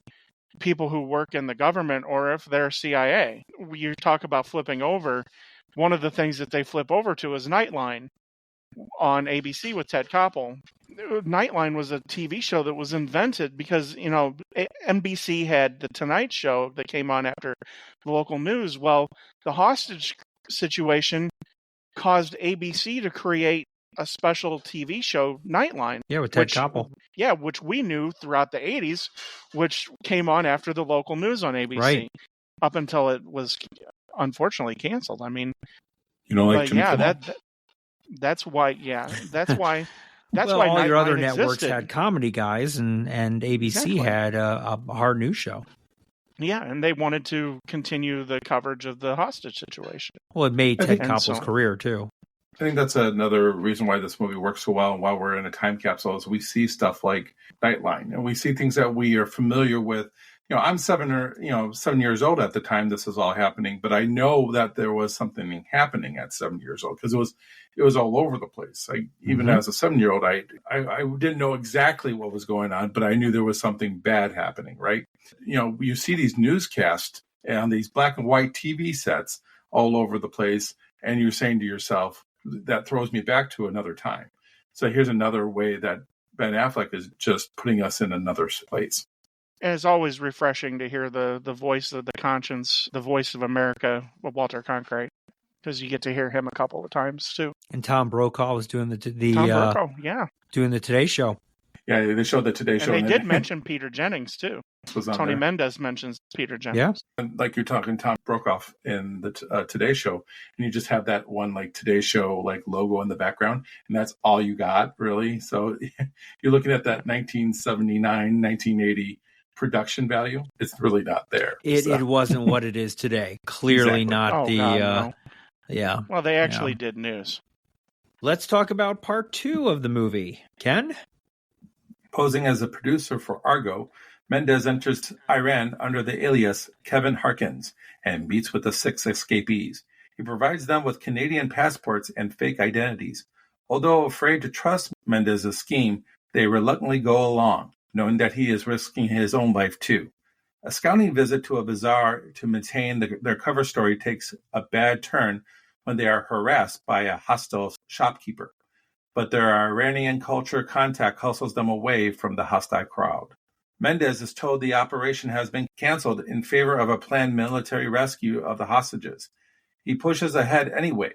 people who work in the government or if they're CIA. You talk about flipping over. One of the things that they flip over to is Nightline on ABC with Ted Koppel. Nightline was a TV show that was invented because, NBC had the Tonight Show that came on after the local news. Well, the hostage situation caused ABC to create a special TV show, Nightline. Yeah, with Ted Koppel. Yeah, which we knew throughout the 80s, which came on after the local news on ABC. Right. Up until it was unfortunately canceled. That's why. Yeah, that's why. That's why all Nightline your other existed. Networks had comedy guys, and ABC had a hard news show. Yeah, and they wanted to continue the coverage of the hostage situation. Well, it made Ted Koppel's career too. I think that's another reason why this movie works so well. And while we're in a time capsule, is we see stuff like Nightline, and we see things that we are familiar with. I'm 7 years old at the time this is all happening, but I know that there was something happening at 7 years old because it was all over the place. Even as a 7-year-old, I didn't know exactly what was going on, but I knew there was something bad happening, right? You see these newscasts on these black and white TV sets all over the place, and you're saying to yourself, that throws me back to another time. So here's another way that Ben Affleck is just putting us in another place. And it's always refreshing to hear the voice of the conscience, the voice of America, Walter Cronkite, because you get to hear him a couple of times too. And Tom Brokaw was doing the doing the Today Show. Yeah, they showed the Today Show. And they did mention Peter Jennings too. Tony Mendez mentions Peter Jennings. Yeah, and like you're talking Tom Brokaw in the Today Show, and you just have that one Today Show logo in the background, and that's all you got really. So you're looking at that 1979, 1980 production value. It's really not there. It wasn't what it is today. Clearly not no. Yeah. Well, they actually did news. Let's talk about part 2 of the movie. Ken? Posing as a producer for Argo, Mendez enters Iran under the alias Kevin Harkins and meets with the 6 escapees. He provides them with Canadian passports and fake identities. Although afraid to trust Mendez's scheme, they reluctantly go along, knowing that he is risking his own life too. A scouting visit to a bazaar to maintain their cover story takes a bad turn when they are harassed by a hostile shopkeeper. But their Iranian culture contact hustles them away from the hostile crowd. Mendez is told the operation has been canceled in favor of a planned military rescue of the hostages. He pushes ahead anyway,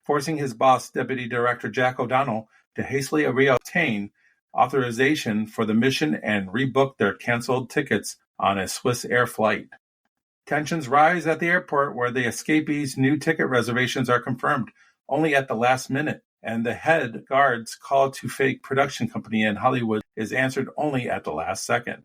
forcing his boss, Deputy Director Jack O'Donnell, to hastily reobtain authorization for the mission and rebook their canceled tickets on a Swiss Air flight. Tensions rise at the airport where the escapees' new ticket reservations are confirmed only at the last minute, and the head guard's call to fake production company in Hollywood is answered only at the last second.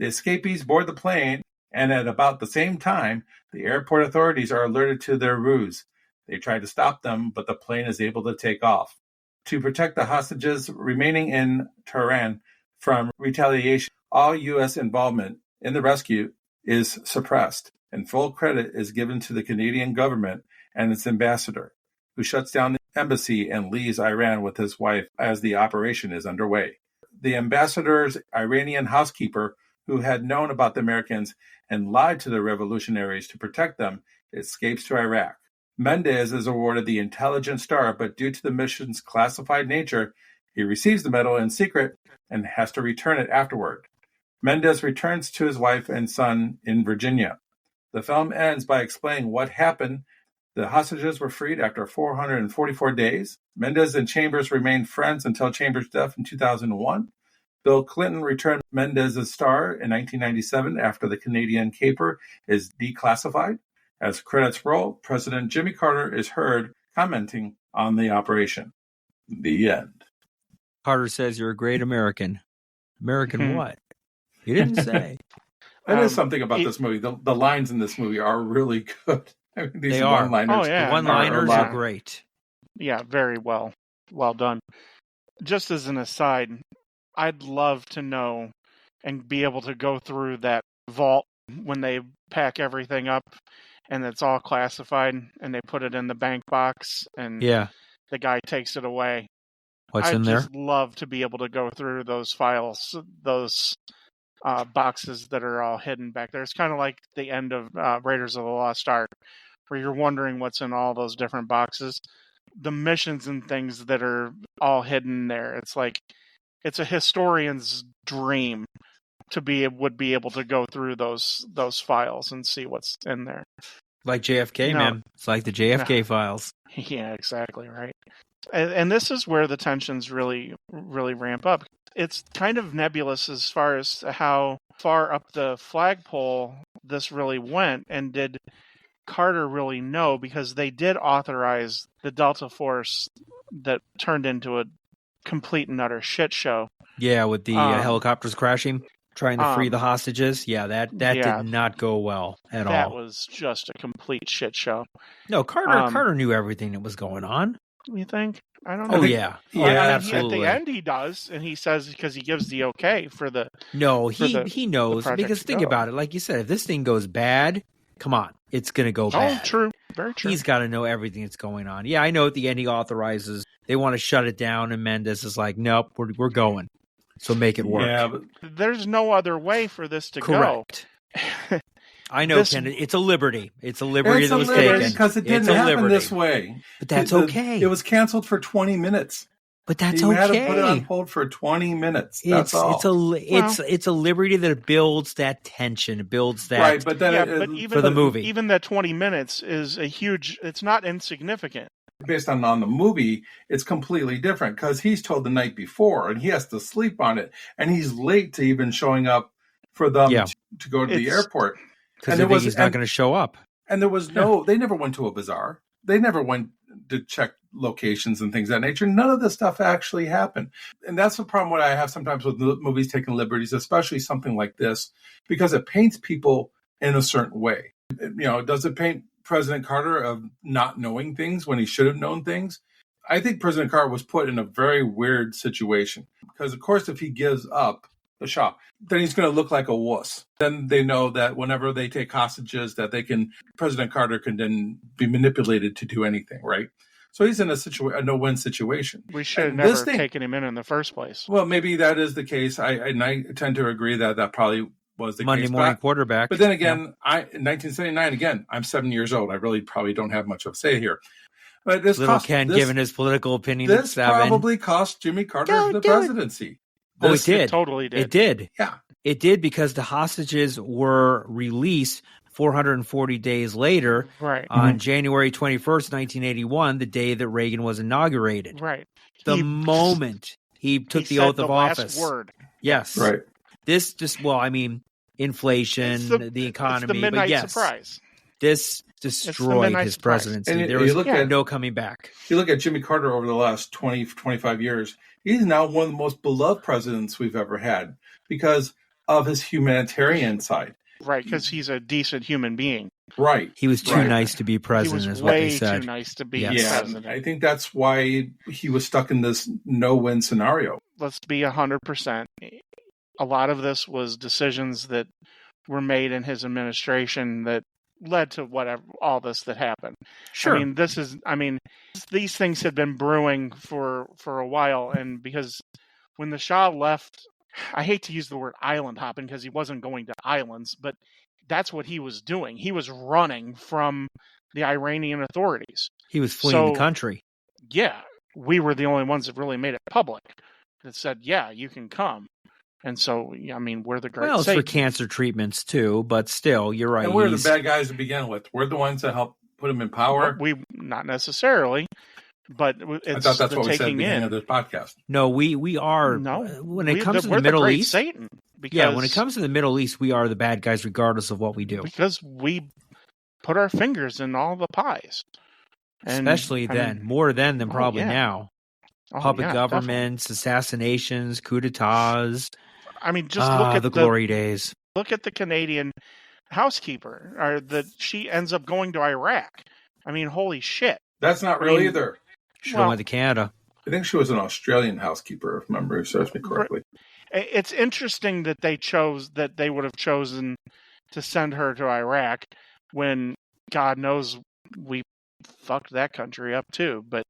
The escapees board the plane, and at about the same time, the airport authorities are alerted to their ruse. They try to stop them, but the plane is able to take off. To protect the hostages remaining in Tehran from retaliation, all U.S. involvement in the rescue is suppressed, and full credit is given to the Canadian government and its ambassador, who shuts down the embassy and leaves Iran with his wife as the operation is underway. The ambassador's Iranian housekeeper, who had known about the Americans and lied to the revolutionaries to protect them, escapes to Iraq. Mendez is awarded the Intelligence Star, but due to the mission's classified nature, he receives the medal in secret and has to return it afterward. Mendez returns to his wife and son in Virginia. The film ends by explaining what happened. The hostages were freed after 444 days. Mendez and Chambers remained friends until Chambers' death in 2001. Bill Clinton returned Mendez's star in 1997 after the Canadian caper is declassified. As credits roll, President Jimmy Carter is heard commenting on the operation. The end. Carter says you're a great American. American what? He didn't say. That is something about this movie. The lines in this movie are really good. I mean, these They are. one-liners. Oh, yeah. The one-liners are great. Yeah, very well done. Just as an aside, I'd love to know and be able to go through that vault when they pack everything up and it's all classified and they put it in the bank box and the guy takes it away. What's in there? I'd just love to be able to go through those files, those boxes that are all hidden back there. It's kind of like the end of Raiders of the Lost Ark, where you're wondering what's in all those different boxes. The missions and things that are all hidden there. It's like it's a historian's dream to be able to go through those files and see what's in there. Like JFK, man. It's like the JFK files. Yeah, exactly right. And this is where the tensions really, really ramp up. It's kind of nebulous as far as how far up the flagpole this really went, and did Carter really know? Because they did authorize the Delta Force that turned into a complete and utter shit show. Yeah, with the helicopters crashing, trying to free the hostages. Yeah, that did not go well at all. That was just a complete shit show. No, Carter knew everything that was going on. You think? I don't know. Oh, yeah. Absolutely. At the end he does, and he says, because he gives the okay for the... No, he knows, because think about it. Like you said, if this thing goes bad, come on, it's going to go bad. Oh, true. Very true. He's got to know everything that's going on. Yeah, I know at the end he authorizes, they want to shut it down, and Mendez is like, nope, we're going. So make it work. Yeah, but there's no other way for this to go. I know, Ken. It's a liberty. It's a liberty that was taken. Because it didn't happen this way. But that's okay. It was canceled for 20 minutes. But that's you okay. You had to put it on hold for 20 minutes. That's all. It's a liberty that builds that tension. It builds that. Right, but then for the movie. Even that 20 minutes is a huge. It's not insignificant. Based on the movie, it's completely different because he's told the night before and he has to sleep on it, and he's late to even showing up for them to go to the airport. Because he's not going to show up. And there was they never went to a bazaar. They never went to check locations and things of that nature. None of this stuff actually happened. And that's the problem what I have sometimes with movies taking liberties, especially something like this, because it paints people in a certain way. Does it paint President Carter of not knowing things when he should have known things? I think President Carter was put in a very weird situation because, of course, if he gives up the Shah, then he's going to look like a wuss. Then they know that whenever they take hostages, that President Carter can then be manipulated to do anything, right? So he's in a no-win situation. We should have never taken him in the first place. Well, maybe that is the case. I tend to agree that probably was the Monday case. morning quarterback. But then again, in 1979, again, I'm 7 years old. I really probably don't have much of a say here. But Ken giving his political opinion at 7. This probably cost Jimmy Carter the presidency. It did. It totally did. It did. Yeah. It did because the hostages were released 440 days later on January 21st, 1981, the day that Reagan was inaugurated. Right. The moment he took the oath of office. Last word. Yes. Right. This just, inflation, the economy. It's the midnight but yes, surprise. This destroyed his presidency. And there was no coming back. You look at Jimmy Carter over the last 20, 25 years, he's now one of the most beloved presidents we've ever had because of his humanitarian side. Right, because he's a decent human being. Right. He was too nice to be president, is what they said. He was way too nice to be president. I think that's why he was stuck in this no-win scenario. Let's be 100%. A lot of this was decisions that were made in his administration that led to all this that happened. Sure. These things had been brewing for a while, and because when the Shah left, I hate to use the word island hopping because he wasn't going to islands, but that's what he was doing. He was running from the Iranian authorities. He was fleeing the country. Yeah. We were the only ones that really made it public that said, yeah, you can come. And so, we're the great Well, it's for cancer treatments too, but still, you're right. And we're the bad guys to begin with. We're the ones that helped put him in power. We not necessarily, but it's I thought that's what we said at the beginning of this podcast. No, we are. No, when it comes to the Middle East, Satan. When it comes to the Middle East, we are the bad guys, regardless of what we do. Because we put our fingers in all the pies, especially then, more then than probably now. Puppet governments, definitely. Assassinations, coups d'etats. Just look at the glory days. Look at the Canadian housekeeper, or that she ends up going to Iraq. Holy shit. That's not real either. She went to Canada. I think she was an Australian housekeeper, if memory serves me correctly. It's interesting that they would have chosen to send her to Iraq when God knows we fucked that country up too. But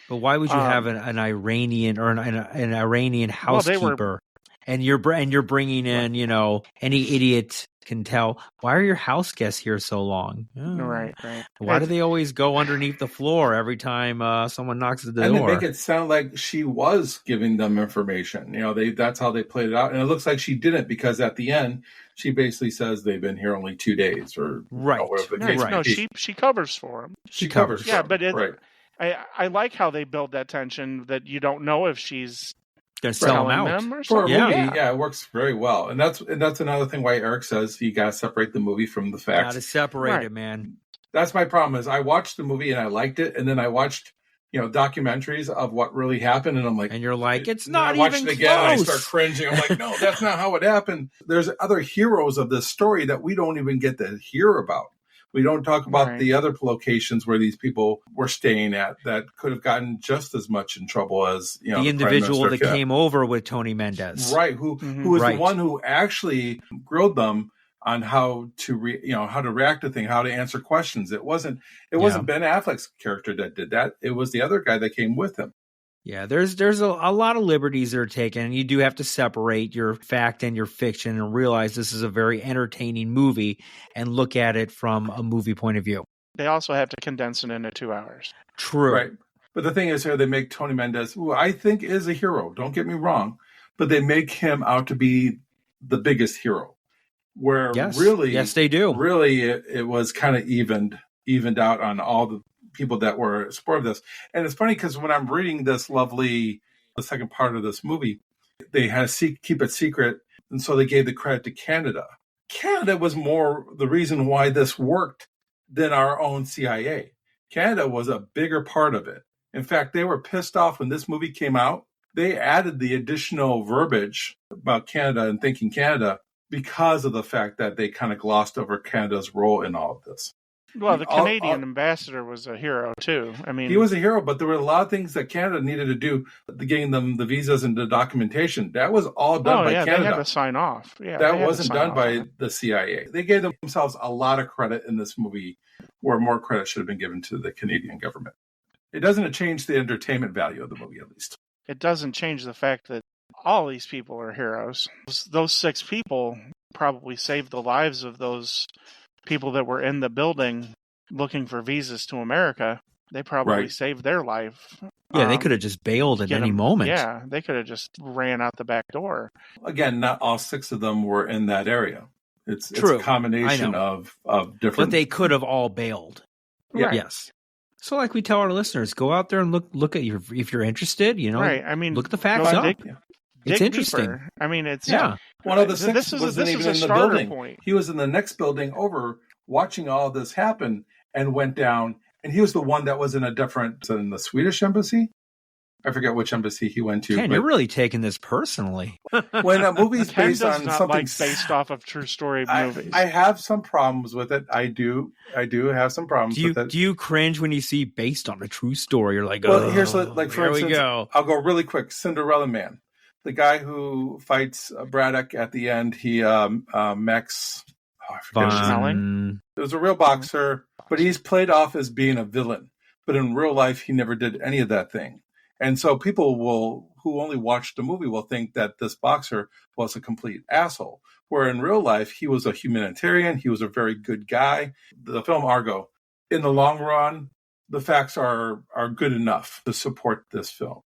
why would you have an Iranian or an Iranian housekeeper? And you're bringing in, any idiot can tell, why are your house guests here so long? Oh. Right. Why do they always go underneath the floor every time someone knocks at the door? And they make it sound like she was giving them information. That's how they played it out. And it looks like she didn't, because at the end, she basically says they've been here only 2 days or whatever the case may be. She covers for them. She covers for them. But I like how they build that tension that you don't know if she's going to sell them out. For a movie, it works very well. And that's another thing why Eric says you got to separate the movie from the facts. Got to separate it, man. That's my problem is I watched the movie and I liked it. And then I watched, documentaries of what really happened. And I'm like, and you're like, it's not even close. I watched it again and I start cringing. I'm like, no, that's not how it happened. There's other heroes of this story that we don't even get to hear about. We don't talk about the other locations where these people were staying at that could have gotten just as much in trouble as the individual that came over with Tony Mendez, right? Who was the one who actually grilled them on how to how to react to things, how to answer questions. It wasn't Ben Affleck's character that did that. It was the other guy that came with him. Yeah, there's a lot of liberties that are taken, and you do have to separate your fact and your fiction and realize this is a very entertaining movie and look at it from a movie point of view. They also have to condense it into 2 hours. True. Right. But the thing is here, they make Tony Mendez, who I think is a hero, don't get me wrong, but they make him out to be the biggest hero. Where yes, they do. Really, it was kind of evened out on all the people that were supportive of this. And it's funny because when I'm reading the second part of this movie, they had to keep it secret. And so they gave the credit to Canada. Canada was more the reason why this worked than our own CIA. Canada was a bigger part of it. In fact, they were pissed off when this movie came out. They added the additional verbiage about Canada and thinking Canada because of the fact that they kind of glossed over Canada's role in all of this. Well, the Canadian ambassador was a hero too. I mean, he was a hero, but there were a lot of things that Canada needed to do, getting them the visas and the documentation. That was all done by Canada. They had to sign off. Yeah, that wasn't done by the CIA. They gave themselves a lot of credit in this movie, where more credit should have been given to the Canadian government. It doesn't change the entertainment value of the movie, at least. It doesn't change the fact that all these people are heroes. Those 6 people probably saved the lives of those people that were in the building looking for visas to America. They probably saved their life. Yeah, they could have just bailed at any moment. Yeah, they could have just ran out the back door. Again, not all 6 of them were in that area. It's True. It's a combination of different... But they could have all bailed. Right. Yes. So like we tell our listeners, go out there and look at if you're interested, right. I mean, look the facts up. It's interesting. Deeper. I mean, it's one of the 6 wasn't even in the building. Point. He was in the next building over, watching all this happen, and went down. And he was the one that was in the Swedish embassy. I forget which embassy he went to. Ken, you're really taking this personally. When a movie's based on something based off of true story movies, I have some problems with it. I do have some problems with it. Do you cringe when you see based on a true story? You're like, well, here's like for instance, we go. I'll go really quick. Cinderella Man, the guy who fights Braddock at the end. He Max. I forget his name. It was a real boxer, but he's played off as being a villain. But in real life, he never did any of that thing. And so people who only watch the movie will think that this boxer was a complete asshole. Where in real life, he was a humanitarian. He was a very good guy. The film Argo, in the long run, the facts are good enough to support this film.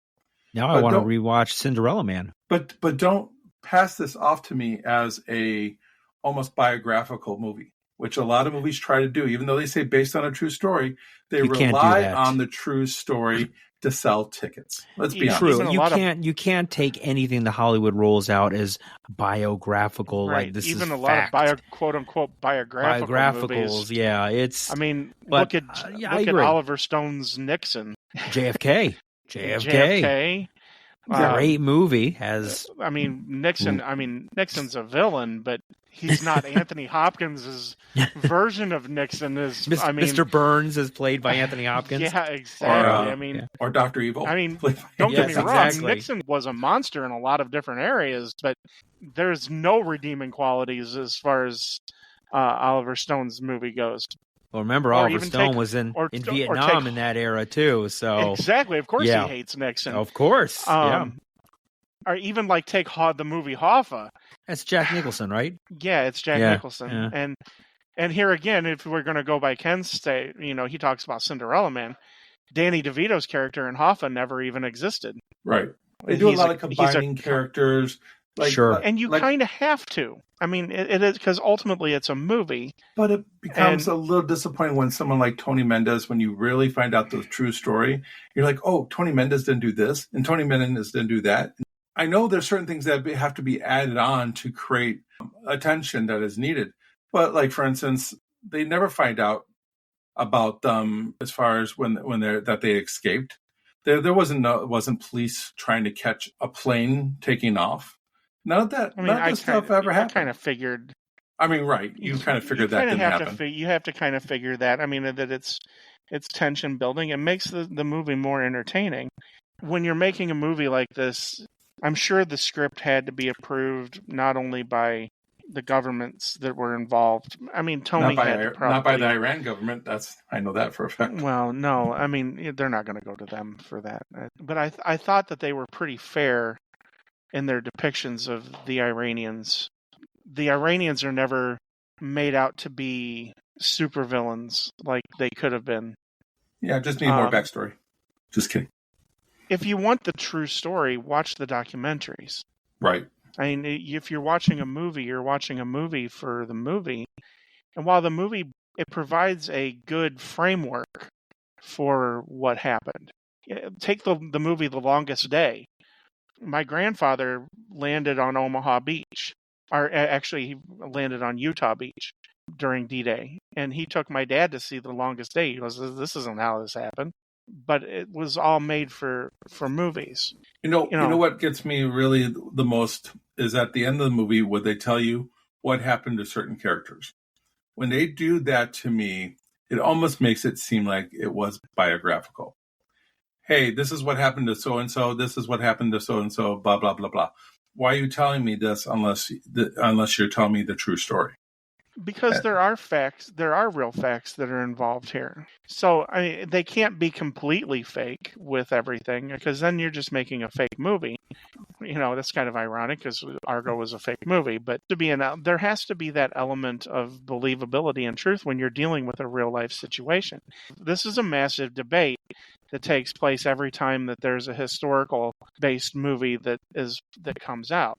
Now I want to rewatch Cinderella Man. But don't pass this off to me as a almost biographical movie, which a lot of movies try to do. Even though they say based on a true story, they rely on the true story to sell tickets. Let's be honest. True. You can't take anything the Hollywood rolls out as biographical. Right. Like this even is a fact. lot of quote unquote biographicals. Movies. Yeah, it's. I mean, look at Oliver Stone's Nixon. JFK. Great movie. Nixon's a villain, but he's not Anthony Hopkins' version of Nixon. Mr. Burns is played by Anthony Hopkins. Yeah, exactly. Or Dr. Evil. I mean, don't get me wrong. Nixon was a monster in a lot of different areas, but there's no redeeming qualities as far as Oliver Stone's movie goes. Well, remember, Oliver Stone was in Vietnam in that era, too. So exactly. Of course he hates Nixon. Of course. Or even take the movie Hoffa. That's Jack Nicholson, right? Yeah, it's Jack Nicholson. Yeah. And here again, if we're going to go by Ken's state, he talks about Cinderella Man. Danny DeVito's character in Hoffa never even existed. Right. They do a lot of combining characters. Sure. And you kind of have to. I mean, it is because ultimately it's a movie. But it becomes a little disappointing when someone like Tony Mendez, when you really find out the true story, you're like, oh, Tony Mendez didn't do this, and Tony Mendez didn't do that. I know there's certain things that have to be added on to create attention that is needed. But for instance, they never find out about them as far as when they escaped. There wasn't police trying to catch a plane taking off. None of that. None of that stuff ever happened. I kind of figured. I mean, right? You kind of figured that didn't happen. You have to kind of figure that. I mean, that it's tension building. It makes the movie more entertaining. When you're making a movie like this, I'm sure the script had to be approved not only by the governments that were involved. I mean, Tony had to probably... Not by the Iran government. I know that for a fact. Well, no. I mean, they're not going to go to them for that. But I thought that they were pretty fair in their depictions of the Iranians. The Iranians are never made out to be supervillains like they could have been. Yeah, just need more backstory. Just kidding. If you want the true story, watch the documentaries. Right. I mean, if you're watching a movie, you're watching a movie for the movie. And while the movie, it provides a good framework for what happened. Take the movie The Longest Day. My grandfather landed on Omaha Beach, or actually he landed on Utah Beach during D-Day. And he took my dad to see The Longest Day. He goes, this isn't how this happened. But it was all made for movies. You know what gets me really the most is at the end of the movie where they tell you what happened to certain characters. When they do that to me, It almost makes it seem like it was biographical. Hey, this is what happened to so-and-so. This is what happened to so-and-so, blah, blah, blah, blah. Why are you telling me this unless you're telling me the true story? Because there are facts, there are real facts that are involved here. So they can't be completely fake with everything, because then you're just making a fake movie. That's kind of ironic because Argo was a fake movie. But there has to be that element of believability and truth when you're dealing with a real life situation. This is a massive debate that takes place every time that there's a historical based movie that comes out.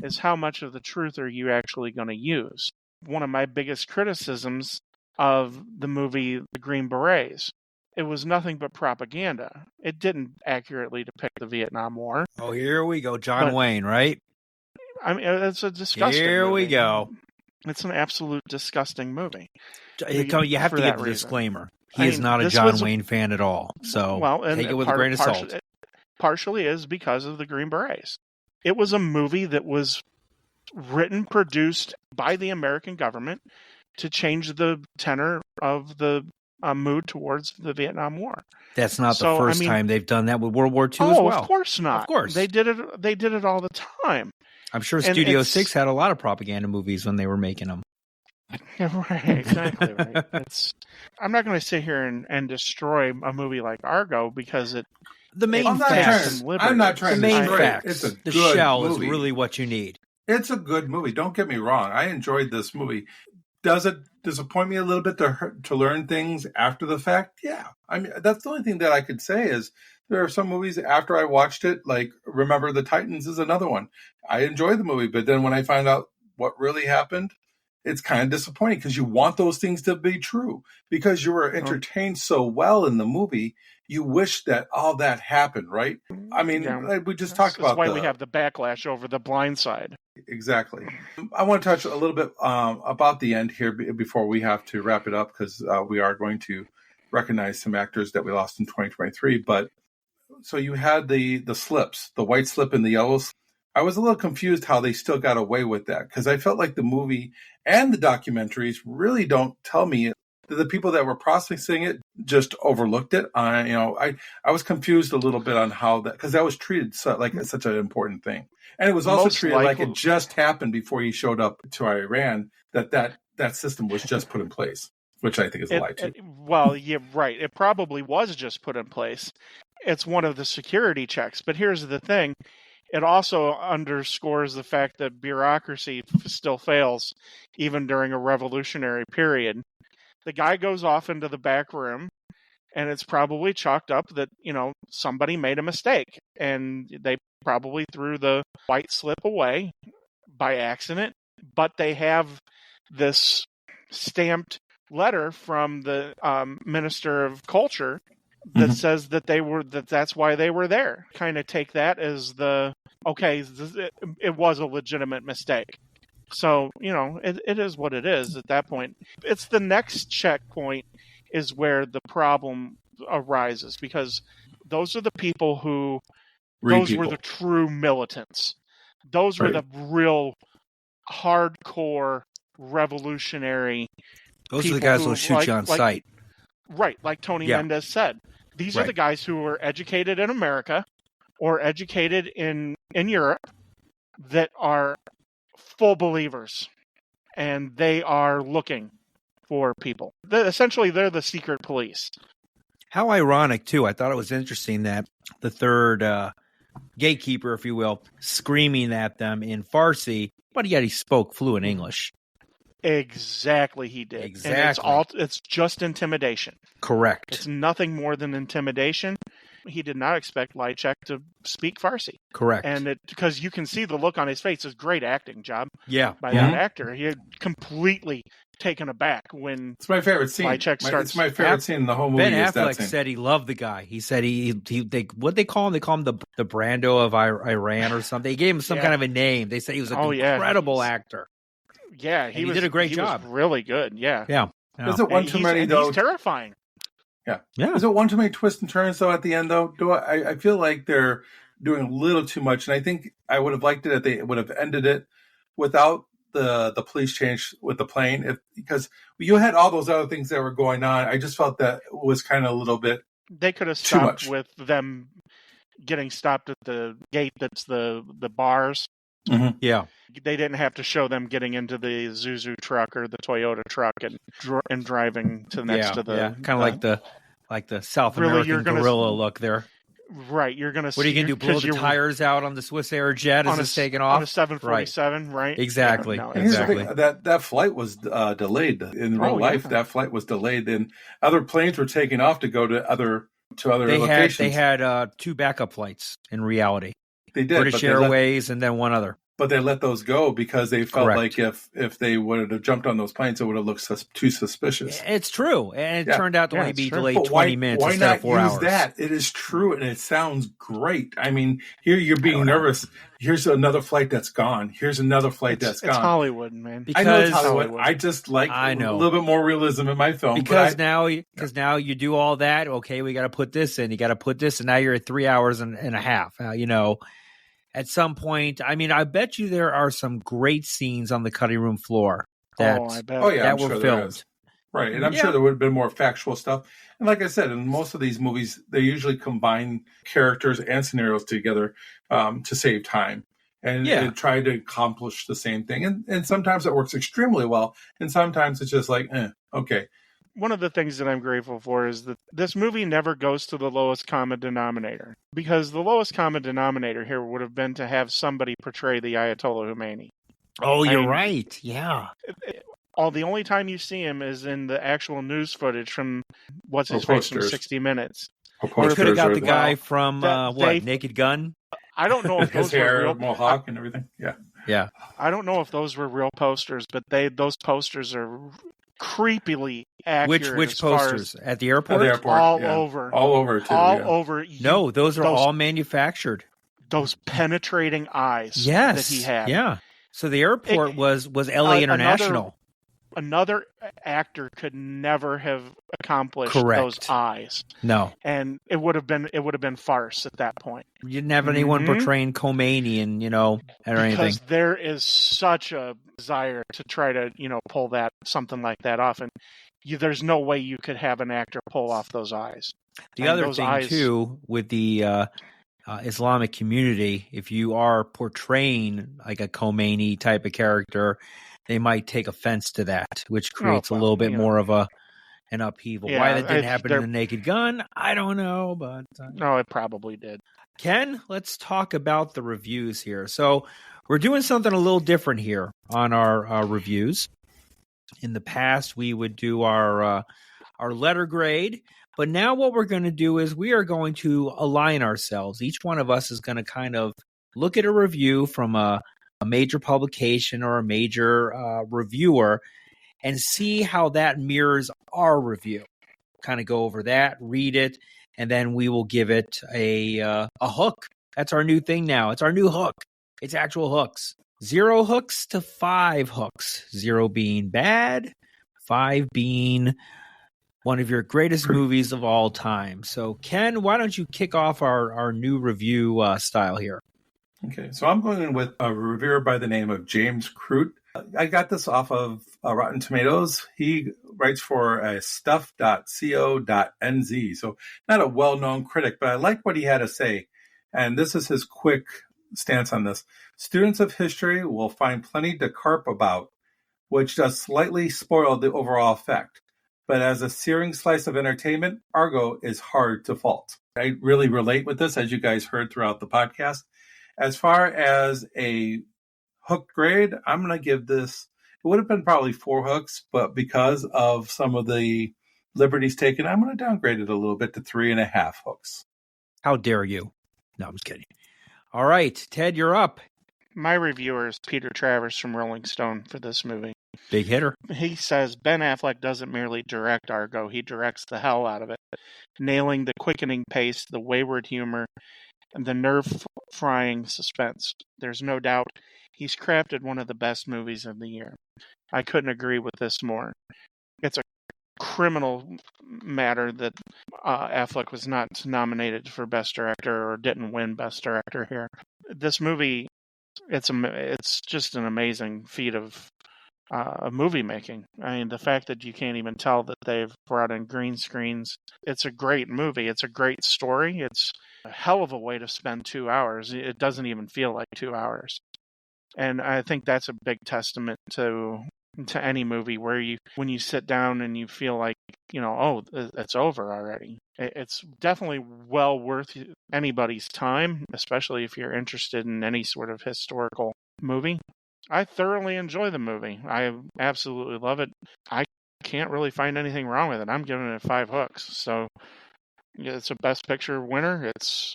Is how much of the truth are you actually going to use? One of my biggest criticisms of the movie The Green Berets, it was nothing but propaganda. It didn't accurately depict the Vietnam War. Oh, here we go. John Wayne, right? I mean, it's a disgusting Here movie. we go. It's an absolute disgusting movie. You have to give a disclaimer. He is not a John Wayne fan at all. So take it with a grain of salt. Partially is because of The Green Berets. It was a movie that was written, produced by the American government to change the tenor of the mood towards the Vietnam War. That's not the first time they've done that with World War II as well. Of course not. Of course. They did it all the time. I'm sure Studio 6 had a lot of propaganda movies when they were making them. Right, exactly. Right. I'm not going to sit here and destroy a movie like Argo because the main facts. I'm not trying to destroy it. It's a the good shell movie. Is really what you need. It's a good movie. Don't get me wrong. I enjoyed this movie. Does it disappoint me a little bit to learn things after the fact? Yeah. I mean, that's the only thing that I could say is there are some movies after I watched it, like Remember the Titans is another one. I enjoyed the movie, but then when I find out what really happened, it's kind of disappointing because you want those things to be true because you were entertained so well in the movie. You wish that all that happened, right? I mean, we just talked about that's why we have the backlash over The Blind Side. Exactly. I want to touch a little bit about the end here before we have to wrap it up because we are going to recognize some actors that we lost in 2023. But so you had the slips, the white slip and the yellow slip. I was a little confused how they still got away with that because I felt like the movie and the documentaries really don't tell me that the people that were processing it just overlooked it. I was confused a little bit on how that, because that was treated like such an important thing. And it was also treated like it just happened before he showed up to Iran, that system was just put in place, which I think is a lie too. Well, yeah, right. It probably was just put in place. It's one of the security checks. But here's the thing. It also underscores the fact that bureaucracy still fails, even during a revolutionary period. The guy goes off into the back room, and it's probably chalked up that, somebody made a mistake, and they probably threw the white slip away by accident, but they have this stamped letter from the Minister of Culture that says that that's why they were there. Kind of take that as it was a legitimate mistake. So, it is what it is at that point. It's the next checkpoint is where the problem arises because those are the people who, were the true militants. Those were the real hardcore revolutionary Those are the guys who will shoot you on sight. Right, like Tony Mendez said. These are the guys who were educated in America or educated in Europe that are full believers, and they are looking for people. Essentially, they're the secret police. How ironic, too. I thought it was interesting that the third gatekeeper, if you will, screaming at them in Farsi, but yet he spoke fluent English. Exactly, he did. Exactly. And it's just intimidation. Correct. It's nothing more than intimidation. He did not expect Lychek to speak Farsi. Correct. And because you can see the look on his face, it's a great acting job by that actor. He had completely taken aback when it's my favorite scene. Lychek starts. It's my favorite scene in the whole movie. Ben Affleck said he loved the guy. He said what they call him? They call him the Brando of Iran or something. They gave him some kind of a name. They said he was an incredible actor. Yeah, he did a great job. Was really good. Yeah. Is it one too many though? He's terrifying. Yeah. Is it one too many twists and turns though? At the end though, I feel like they're doing a little too much, and I think I would have liked it if they would have ended it without the police change with the plane, because you had all those other things that were going on. I just felt that was kind of a little bit. They could have Too stopped much. with them getting stopped at the gate that's the bars. Mhm. Yeah. They didn't have to show them getting into the Zuzu truck or the Toyota truck and driving to next to the kind of like the South Really, American you're gonna- gorilla look there. Right, you're gonna. What are you gonna do? Blow the tires out on the Swiss Air jet as it's taking off on a 747, right? Exactly. No, And here's the Exactly. thing, that flight was delayed in real life. yeah. That flight was delayed, and other planes were taking off to go to other locations. They had 2 backup flights in reality. They did, British Airways and then one other. but they let those go because they felt Correct. like if they would have jumped on those planes, it would have looked too suspicious. It's true, and it turned out to only it's be true. delayed But 20 minutes why instead not of 4 use hours. that? It is true, and it sounds great. I mean, here you're being nervous. Here's another flight that's gone. Here's another flight that's It's gone. Hollywood, man. I know it's Because- Hollywood. I just like I know. a little bit more realism in my film. Because now you do all that. Okay, we got to put this in. You got to put this, and now you're at 3 hours and a half. At some point, I mean, I bet you there are some great scenes on the cutting room floor that I bet. Oh yeah, that I'm were sure there filmed. is. Right, and I'm Yeah. sure there would have been more factual stuff. And like I said, in most of these movies, they usually combine characters and scenarios together to save time and try to accomplish the same thing. And sometimes it works extremely well, and sometimes it's just like, okay. One of the things that I'm grateful for is that this movie never goes to the lowest common denominator, because the lowest common denominator here would have been to have somebody portray the Ayatollah Khomeini. Oh, I you're mean, right. Yeah. The only time you see him is in the actual news footage from what's his Or face from posters. 60 Minutes. They could have got the guy Well, from Naked Gun. I don't know if His those were hair, real. mohawk, and everything. Yeah. Yeah. I don't know if those were real posters, but those posters are creepily accurate. Which as far posters as at the airport? At the airport, all yeah. over, all over too. all yeah. over. No, those are all manufactured. Those penetrating eyes. Yes. that he had. Yeah. So the airport was LA International. Another actor could never have accomplished Correct. those eyes, No. and it would have been farce at that point. You didn't have anyone Mhm. portraying Khomeini and or anything. Because there is such a desire to try to pull something like that off, and there's no way you could have an actor pull off those eyes. The And other those thing eyes- too with the Islamic community, if you are portraying like a Khomeini type of character, they might take offense to that, which creates a little bit more of an upheaval. Yeah, Why that didn't if happen in the Naked Gun, I don't know, but No, it probably did. Ken, let's talk about the reviews here. So we're doing something a little different here on our reviews. In the past, we would do our letter grade, but now what we're going to do is we are going to align ourselves. Each one of us is going to kind of look at a review from a major publication or a major reviewer and see how that mirrors our review. Kind of go over that, read it, and then we will give it a hook. That's our new thing now. It's our new hook. It's actual hooks. 0 hooks to 5 hooks. 0 being bad, 5 being one of your greatest movies of all time. So, Ken, why don't you kick off our new review style here? Okay, so I'm going with a reviewer by the name of James Crute. I got this off of Rotten Tomatoes. He writes for stuff.co.nz, so not a well-known critic, but I like what he had to say. And this is his quick stance on this. Students of history will find plenty to carp about, which does slightly spoil the overall effect. But as a searing slice of entertainment, Argo is hard to fault. I really relate with this, as you guys heard throughout the podcast. As far as a hook grade, I'm going to give this, it would have been probably 4 hooks, but because of some of the liberties taken, I'm going to downgrade it a little bit to 3.5 hooks. How dare you? No, I'm just kidding. All right, Ted, you're up. My reviewer is Peter Travers from Rolling Stone for this movie. Big hitter. He says Ben Affleck doesn't merely direct Argo, he directs the hell out of it, nailing the quickening pace, the wayward humor, and the nerve-frying suspense. There's no doubt he's crafted one of the best movies of the year. I couldn't agree with this more. It's a criminal matter that Affleck was not nominated for Best Director or didn't win Best Director here. This movie it's just an amazing feat of movie making. I mean, the fact that you can't even tell that they've brought in green screens. It's a great movie. It's a great story. It's a hell of a way to spend 2 hours. It doesn't even feel like 2 hours. And I think that's a big testament to any movie where when you sit down and you feel like, it's over already. It's definitely well worth anybody's time, especially if you're interested in any sort of historical movie. I thoroughly enjoy the movie. I absolutely love it. I can't really find anything wrong with it. I'm giving it 5 hooks. So it's a Best Picture winner. It's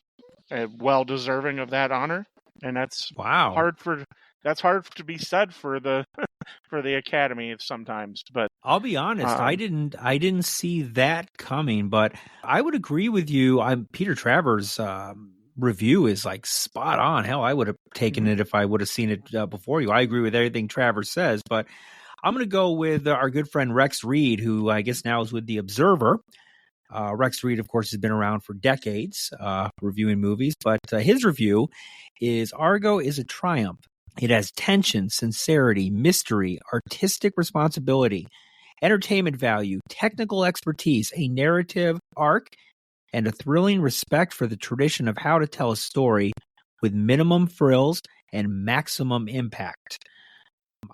well deserving of that honor, and that's hard to be said for the for the Academy sometimes. But I'll be honest, I didn't see that coming. But I would agree with you. Peter Travers' review is like spot on. Hell, I would have taken it if I would have seen it before you. I agree with everything Travers says, but I'm going to go with our good friend Rex Reed, who I guess now is with The Observer. Rex Reed, of course, has been around for decades reviewing movies, but his review is Argo is a triumph. It has tension, sincerity, mystery, artistic responsibility, entertainment value, technical expertise, a narrative arc, and a thrilling respect for the tradition of how to tell a story with minimum frills and maximum impact.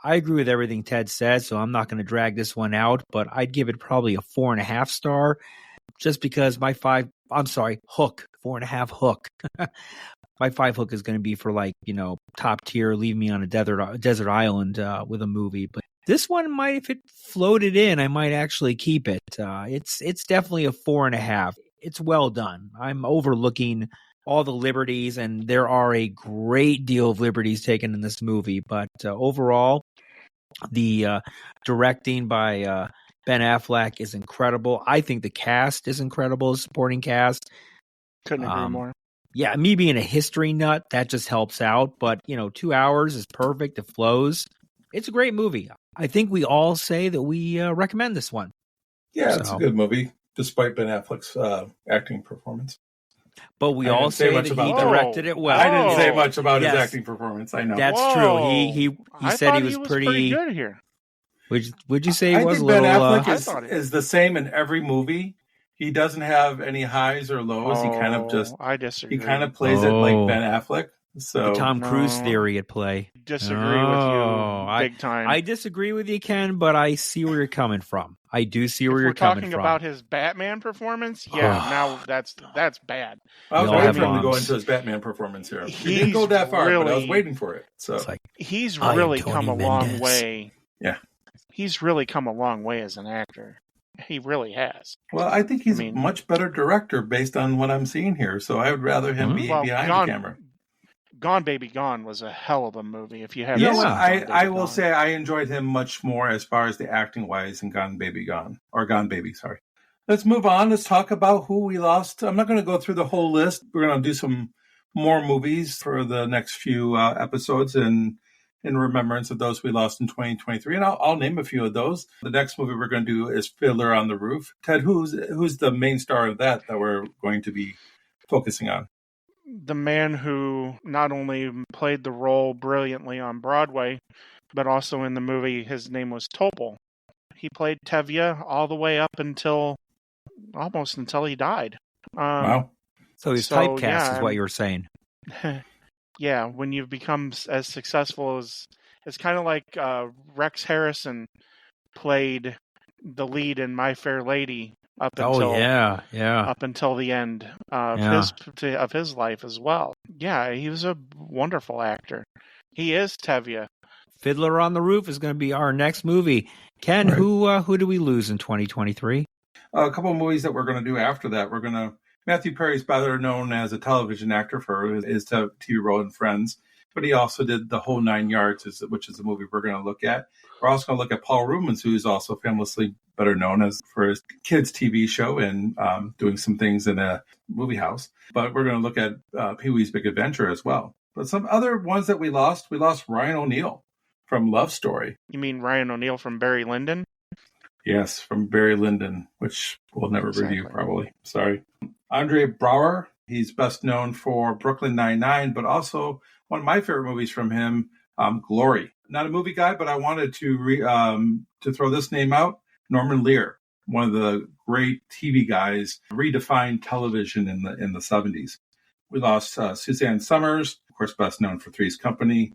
I agree with everything Ted said, so I'm not going to drag this one out, but I'd give it probably a 4.5 star, just because my 5, hook, 4.5 hook. My 5 hook is going to be for top tier, leave me on a desert island with a movie. But this one might, if it floated in, I might actually keep it. It's definitely a 4.5. It's well done. I'm overlooking all the liberties, and there are a great deal of liberties taken in this movie. But overall, the directing by Ben Affleck is incredible. I think the cast is incredible, supporting cast. Couldn't agree more. Yeah, me being a history nut, that just helps out. But, 2 hours is perfect. It flows. It's a great movie. I think we all say that we recommend this one. Yeah, it's a good movie, despite Ben Affleck's acting performance. But we all say that he directed it well. I didn't say much about his acting performance. I know. That's true. He said he was pretty good here. Would you say he was a little... I think Ben Affleck is the same in every movie. He doesn't have any highs or lows. He kind of I disagree. He kind of plays it like Ben Affleck. So the Tom Cruise theory at play. Disagree with you big time. I disagree with you, Ken, but I see where you're coming from. I do see where you're coming from. Talking about his Batman performance, now that's bad. I was waiting for him to go into his Batman performance here. He didn't go that far, but I was waiting for it. So he's really come a long way. Yeah, he's really come a long way as an actor. He really has. Well, I think he's a much better director based on what I'm seeing here. So I would rather him be behind the camera. Gone Baby Gone was a hell of a movie. If you haven't seen I will say I enjoyed him much more as far as the acting wise in Gone Baby Gone. Or Gone Baby, sorry. Let's move on. Let's talk about who we lost. I'm not going to go through the whole list. We're going to do some more movies for the next few episodes in remembrance of those we lost in 2023. And I'll name a few of those. The next movie we're going to do is Fiddler on the Roof. Ted, who's the main star of that we're going to be focusing on? The man who not only played the role brilliantly on Broadway, but also in the movie, his name was Topol. He played Tevye all the way up almost until he died. Wow. So he's typecast is what you were saying. Yeah, when you've become as successful as... It's kind of like Rex Harrison played the lead in My Fair Lady up until the end of his life as well. Yeah, he was a wonderful actor. He is Tevye. Fiddler on the Roof is going to be our next movie. Ken, right. Who do we lose in 2023? A couple of movies that we're going to do after that. Matthew Perry's better known as a television actor for his TV role in Friends, but he also did The Whole Nine Yards, which is the movie we're going to look at. We're also going to look at Paul Rubens, who is also famously better known as for his kids' TV show and doing some things in a movie house. But we're going to look at Pee-wee's Big Adventure as well. But some other ones that we lost Ryan O'Neal from Love Story. You mean Ryan O'Neal from Barry Lyndon? Yes, from Barry Lyndon, which we'll never review probably. Sorry. Andre Braugher He's best known for Brooklyn Nine-Nine, but also one of my favorite movies from him, Glory. Not a movie guy, but I wanted to throw this name out. Norman Lear, one of the great TV guys, redefined television in the 70s. We lost Suzanne Summers, of course, best known for Three's Company.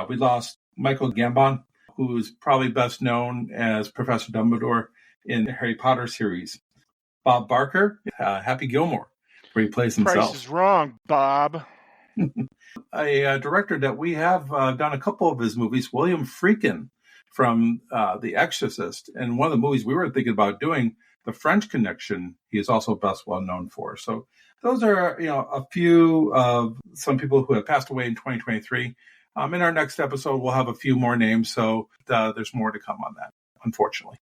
We lost Michael Gambon, who is probably best known as Professor Dumbledore in the Harry Potter series. Bob Barker, Happy Gilmore, where he plays himself. Price is wrong, Bob. A director that we have done a couple of his movies, William Friedkin from The Exorcist. And one of the movies we were thinking about doing, The French Connection, he is also best well known for. So those are, a few of some people who have passed away in 2023. In our next episode, we'll have a few more names. So there's more to come on that, unfortunately.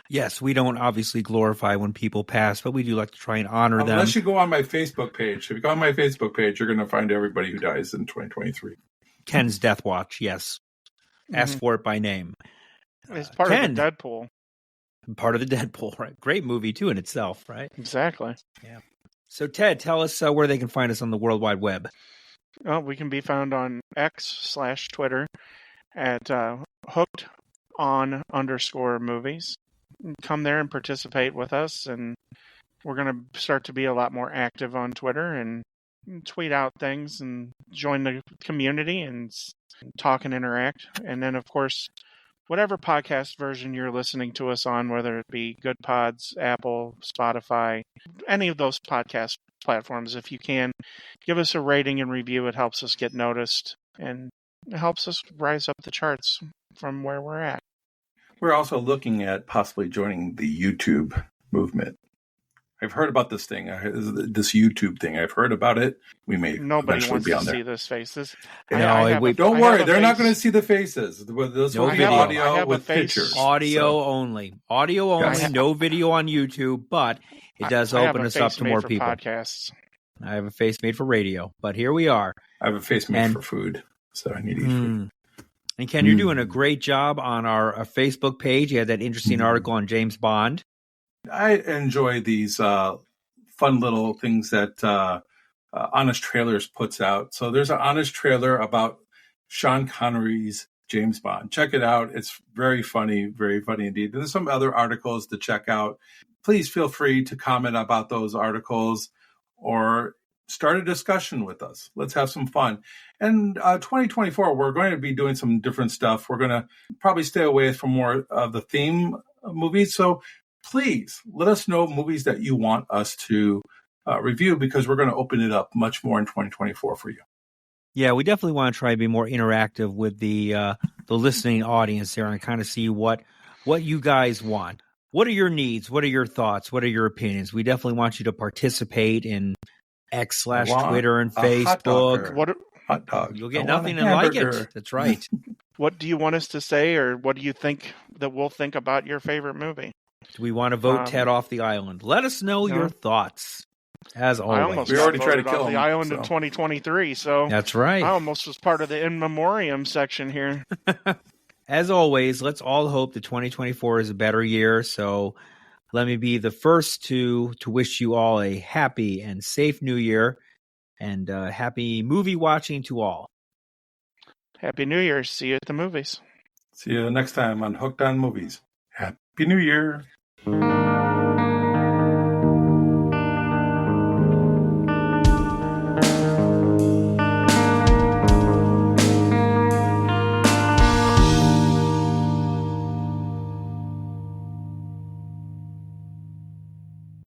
Yes, we don't obviously glorify when people pass, but we do like to try and honor them. Unless you go on my Facebook page. If you go on my Facebook page, you're going to find everybody who dies in 2023. Ken's Death Watch, yes. Ask for it by name. It's part Ken, of the Deadpool. Part of the Deadpool, right? Great movie, too, in itself, right? Exactly. Yeah. So, Ted, tell us where they can find us on the World Wide Web. We can be found on X/Twitter at hooked_on_movies. Come there and participate with us, and we're going to start to be a lot more active on Twitter and tweet out things and join the community and talk and interact. And then, of course, whatever podcast version you're listening to us on, whether it be Good Pods, Apple, Spotify, any of those podcast platforms, if you can, give us a rating and review. It helps us get noticed and it helps us rise up the charts from where we're at. We're also looking at possibly joining the YouTube movement. I've heard about this thing, this YouTube thing. I've heard about it. We may Nobody eventually wants be on to there. see this faces. Don't worry, they're not going to see the faces. This will be video. audio with pictures. Audio only. Audio only, Yes. no video on YouTube, but it does open us up to more people. Podcasts. I have a face made for radio, but here we are. I have a face made for food, so I need to eat food. And Ken, you're doing a great job on our Facebook page. You had that interesting article on James Bond. I enjoy these fun little things that Honest Trailers puts out. So there's an Honest Trailer about Sean Connery's James Bond. Check it out. It's very funny indeed. There's some other articles to check out. Please feel free to comment about those articles or start a discussion with us. Let's have some fun. And 2024, we're going to be doing some different stuff. We're going to probably stay away from more of the theme movies. So please let us know movies that you want us to review, because we're going to open it up much more in 2024 for you. Yeah, we definitely want to try to be more interactive with the listening audience there and kind of see what you guys want. What are your needs? What are your thoughts? What are your opinions? We definitely want you to participate in X/Twitter and Facebook. Hot dog. You'll get nothing and like it. That's right. What do you want us to say, or what do you think that we'll think about your favorite movie? Do we want to vote Ted off the island? Let us know your thoughts. As always, we already tried to kill the island in 2023, so that's right. I almost was part of the in memoriam section here. As always, let's all hope that 2024 is a better year. So let me be the first to wish you all a happy and safe new year, and happy movie watching to all. Happy New Year. See you at the movies. See you next time on Hooked on Movies. Happy New Year.